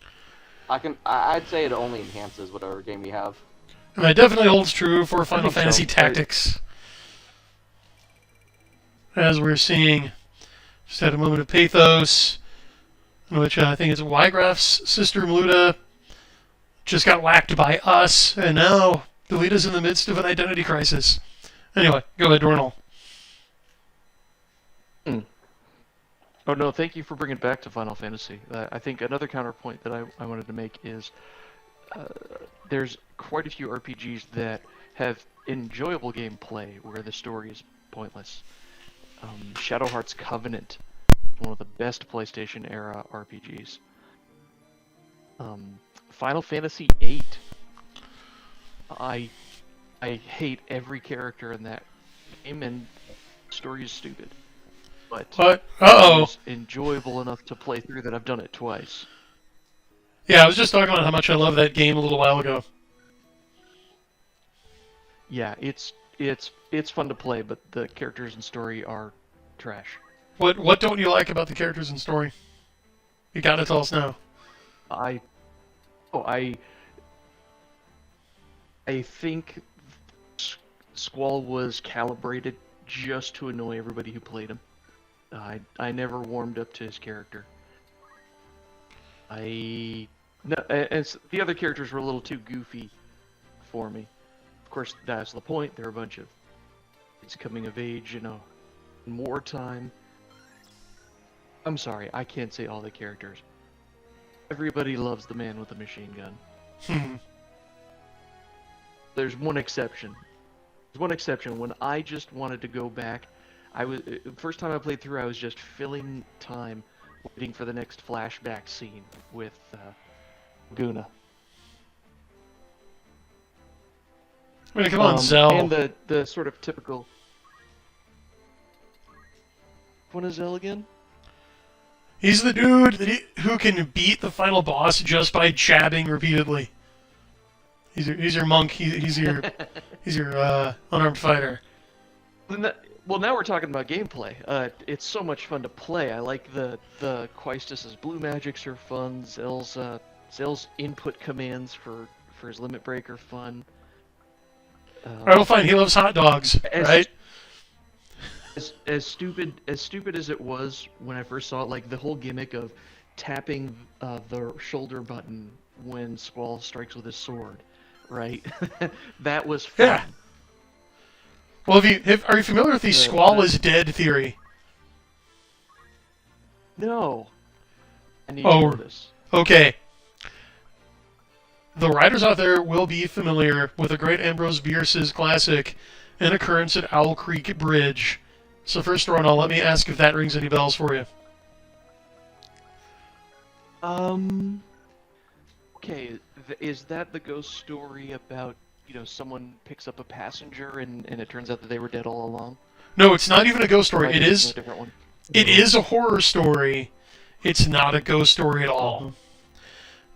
I'd say it only enhances whatever game you have. And that definitely holds true for Final think so. Fantasy Tactics. As we're seeing, just had a moment of pathos, in which I think it's Wygraph's sister Mluda just got whacked by us, and now Delita's in the midst of an identity crisis. Anyway, go ahead, Dornall. Oh no, thank you for bringing it back to Final Fantasy. I think another counterpoint that I wanted to make is there's quite a few RPGs that have enjoyable gameplay where the story is pointless. Shadow Heart's Covenant, one of the best PlayStation era RPGs. Final Fantasy VIII. I hate every character in that game, and the story is stupid. But Uh-oh. it's enjoyable enough to play through that I've done it twice. Yeah, I was just talking about how much I love that game a little while ago. Yeah, it's fun to play, but the characters and story are trash. What don't you like about the characters and story? You gotta tell us now. I think Squall was calibrated just to annoy everybody who played him. I never warmed up to his character. The other characters were a little too goofy for me. Of course, that's the point. They're a bunch of kids coming of age, in wartime. I'm sorry, I can't say all the characters. Everybody loves the man with the machine gun. There's one exception. When I just wanted to go back. First time I played through, I was just filling time waiting for the next flashback scene with Guna. I mean, come on, Zell. And the sort of typical... What is Zell again? He's the dude who can beat the final boss just by jabbing repeatedly. He's your monk. He's your unarmed fighter. Well, now we're talking about gameplay. It's so much fun to play. I like the Quaestus's blue magics are fun. Zell's input commands for his limit break are fun. Alright, well, fine. He loves hot dogs, right? As stupid as it was when I first saw it, like the whole gimmick of tapping the shoulder button when Squall strikes with his sword, right? That was fun. Yeah. Well, are you familiar with the Squall is dead theory? No. I need to know this. Okay. The writers out there will be familiar with the great Ambrose Bierce's classic, An Occurrence at Owl Creek Bridge. So first, Ronald, let me ask if that rings any bells for you. Okay, is that the ghost story about, someone picks up a passenger and it turns out that they were dead all along? No, it's not even a ghost story. It is. A different one? It is a horror story. It's not a ghost story at all.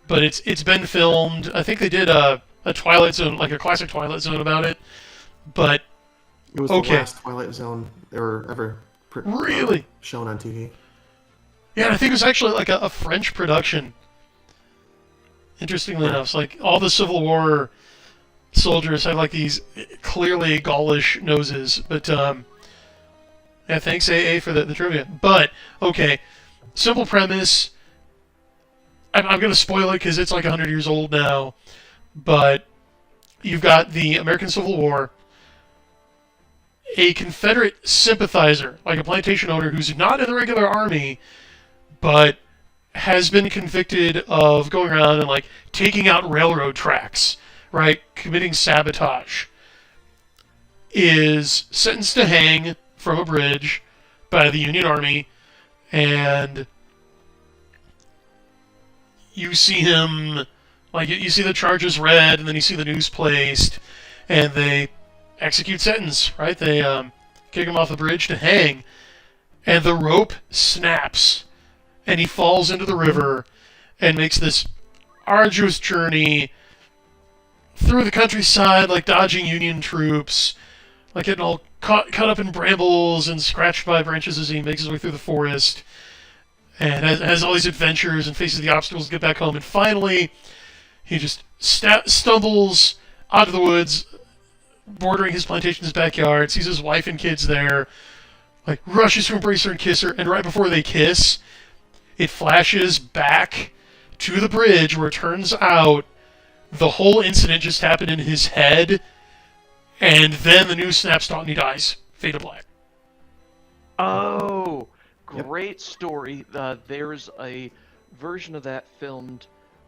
But it's been filmed. I think they did a Twilight Zone, like a classic Twilight Zone about it. But It was the last Twilight Zone ever really shown on TV. Yeah, I think it was actually like a French production. Interestingly enough, it's like all the Civil War soldiers have like these clearly Gaulish noses. But yeah, thanks AA for the trivia. But okay, simple premise: I'm going to spoil it because it's like 100 years old now, but you've got the American Civil War, a Confederate sympathizer, like a plantation owner who's not in the regular army, but has been convicted of going around and like taking out railroad tracks, right? Committing sabotage, is sentenced to hang from a bridge by the Union Army, and you see him, like, you see the charges read, and then you see the news placed, and they execute sentence, right? They kick him off the bridge to hang, and the rope snaps, and he falls into the river, and makes this arduous journey through the countryside, like dodging Union troops, like getting all caught up in brambles and scratched by branches as he makes his way through the forest, and has all these adventures and faces the obstacles to get back home. And finally, he just stumbles out of the woods, bordering his plantation's backyard, sees his wife and kids there, like rushes to embrace her and kiss her, and right before they kiss, it flashes back to the bridge where it turns out the whole incident just happened in his head, and then the news snaps to and he dies. Fade to black. Oh, great story. There's a version of that filmed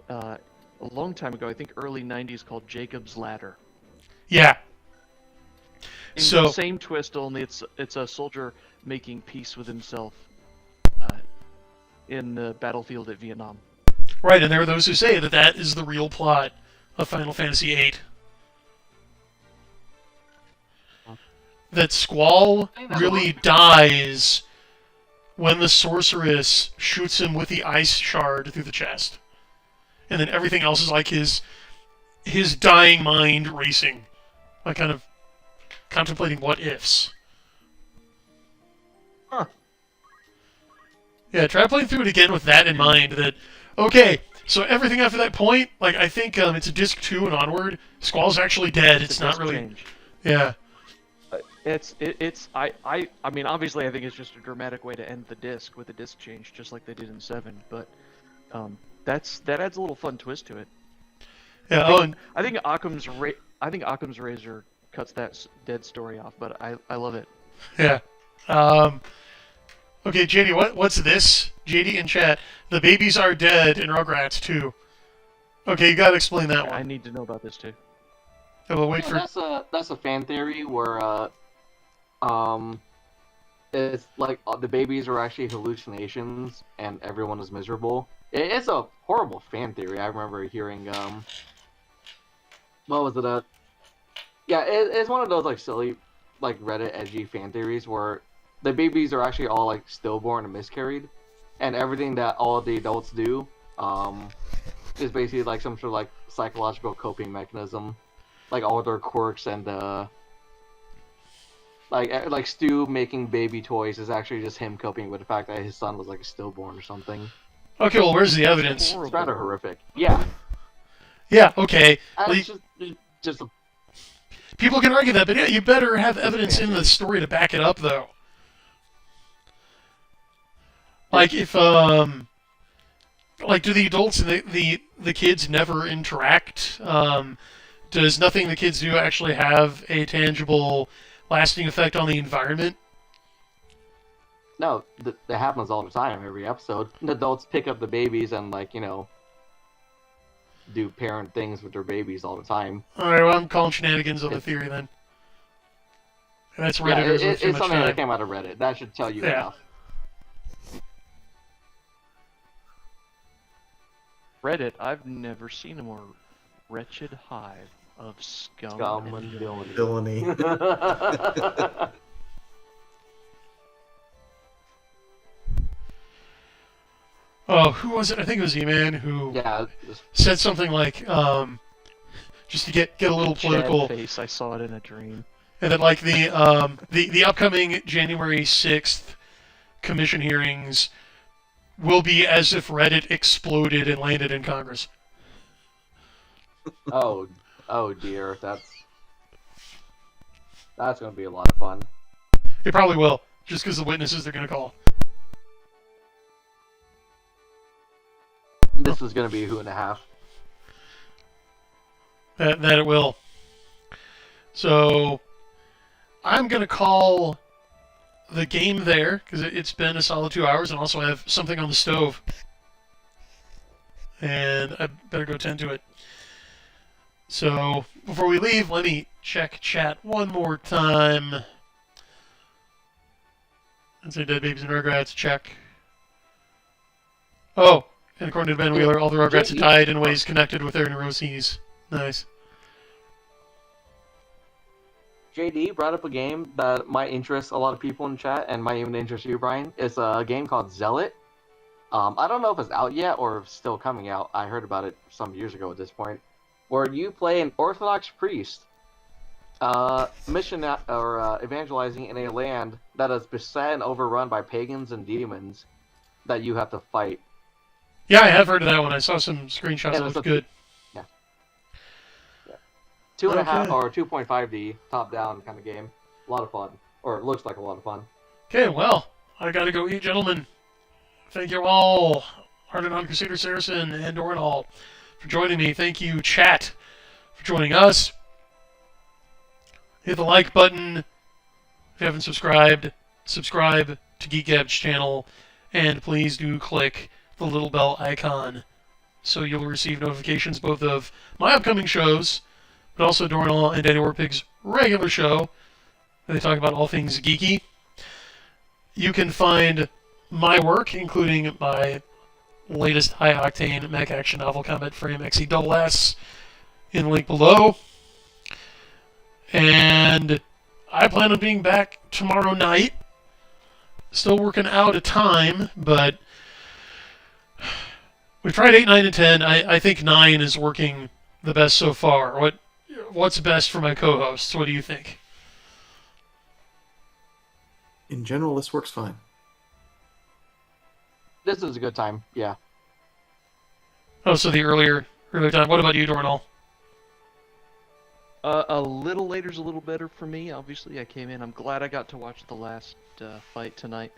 a long time ago, I think early 90s, called Jacob's Ladder. Yeah. So the same twist, only it's a soldier making peace with himself in the battlefield at Vietnam. Right, and there are those who say that that is the real plot of Final Fantasy VIII. That Squall really dies when the sorceress shoots him with the ice shard through the chest. And then everything else is like his dying mind racing. Like kind of contemplating what ifs. Huh. Yeah, try playing through it again with that in mind, that, okay, so everything after that point, like, I think it's disc 2 and onward, Squall's actually dead, it's not really... Change. Yeah. I mean, obviously I think it's just a dramatic way to end the disc with a disc change, just like they did in 7, but that adds a little fun twist to it. Yeah, I think Occam's razor cuts that dead story off, but I love it. Yeah. Okay, JD, what's this? JD in chat. The babies are dead in Rugrats 2. Okay, you gotta explain that one. I need to know about this too. Oh, we'll wait for... That's a fan theory where it's like the babies are actually hallucinations and everyone is miserable. It's a horrible fan theory. I remember hearing what was it? Yeah, it's one of those like silly, like Reddit edgy fan theories where the babies are actually all like stillborn and miscarried, and everything that all the adults do is basically like some sort of like psychological coping mechanism, like all their quirks and like Stu making baby toys is actually just him coping with the fact that his son was like a stillborn or something. Okay, well, where's the evidence? It's rather horrific. Yeah. Yeah, okay. It's just a... People can argue that, but yeah, you better have evidence in the story to back it up, though. Like, if, like, do the adults and the kids never interact? Does nothing the kids do actually have a tangible, lasting effect on the environment? No, that happens all the time, every episode. The adults pick up the babies and, like, you know, do parent things with their babies all the time. Alright, well, I'm calling shenanigans on the theory, then. And that's Redditors with too it's much something that time. came out of Reddit. That should tell you Yeah. enough. Reddit, I've never seen a more wretched hive of scum, Scum and and villainy. Villainy. Oh, who was it? I think it was E-Man who Yeah. said something like, just to get a little political, Chad face, I saw it in a dream. and that like the upcoming January 6th commission hearings will be as if Reddit exploded and landed in Congress. Oh dear. That's gonna be a lot of fun. It probably will, just because the witnesses they're going to call. this is going to be a hoot and a half. That it will. So I'm going to call the game there, because it's been a solid 2 hours, and also I have something on the stove. And I better go tend to it. So before we leave, let me check chat one more time. And say Dead Babies and Rugrats, check. Oh, and according to Ben Wheeler, all the Rugrats have died in ways connected with their neuroses. Nice. JD brought up a game that might interest a lot of people in chat and might even interest you, Brian. It's a game called Zealot. I don't know if it's out yet or if it's still coming out. I heard about it some years ago at this point. Where you play an Orthodox priest evangelizing in a land that is beset and overrun by pagans and demons that you have to fight. Yeah, I have heard of that one. I saw some screenshots that looked good. 2.5 or 2.5D top-down kind of game. A lot of fun. Or it looks like a lot of fun. Okay, well, I gotta go eat, gentlemen. Thank you all, Hardened Crusader Saracen and Doran Hall, for joining me. Thank you, chat, for joining us. Hit the like button if you haven't subscribed. Subscribe to Geek Gab's channel, and please do click the little bell icon so you'll receive notifications both of my upcoming shows, but also Doran Hall and Danny Warpig's regular show, where they talk about all things geeky. You can find my work, including my latest high-octane mech action novel, Combat Frame XESS, in the link below. And I plan on being back tomorrow night. Still working out a time, but we've tried 8, 9, and 10. I think 9 is working the best so far. What's best for my co-hosts? What do you think? In general, this works fine. This is a good time, yeah. Oh, so the earlier time. What about you, Dornall? A little later's a little better for me. Obviously, I came in. I'm glad I got to watch the last fight tonight.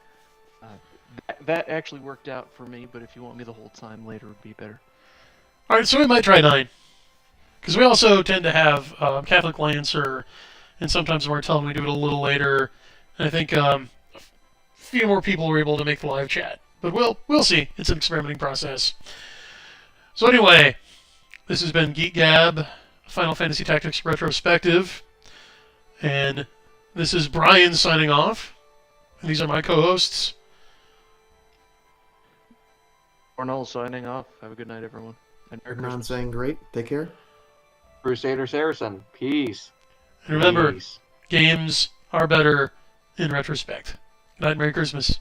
That actually worked out for me, but if you want me the whole time, later would be better. All right, so we might try 9. Because we also tend to have Catholic Lancer, and sometimes Martell, we do it a little later. And I think a few more people were able to make the live chat. But we'll see. It's an experimenting process. So anyway, this has been Geek Gab, Final Fantasy Tactics Retrospective. And this is Brian signing off. And these are my co-hosts. Cornell signing off. Have a good night, everyone. And Merry Everyone Christmas. saying great. Take care. Crusader Saracen, peace. And remember, Peace. games are better in retrospect. Good night, Merry Christmas.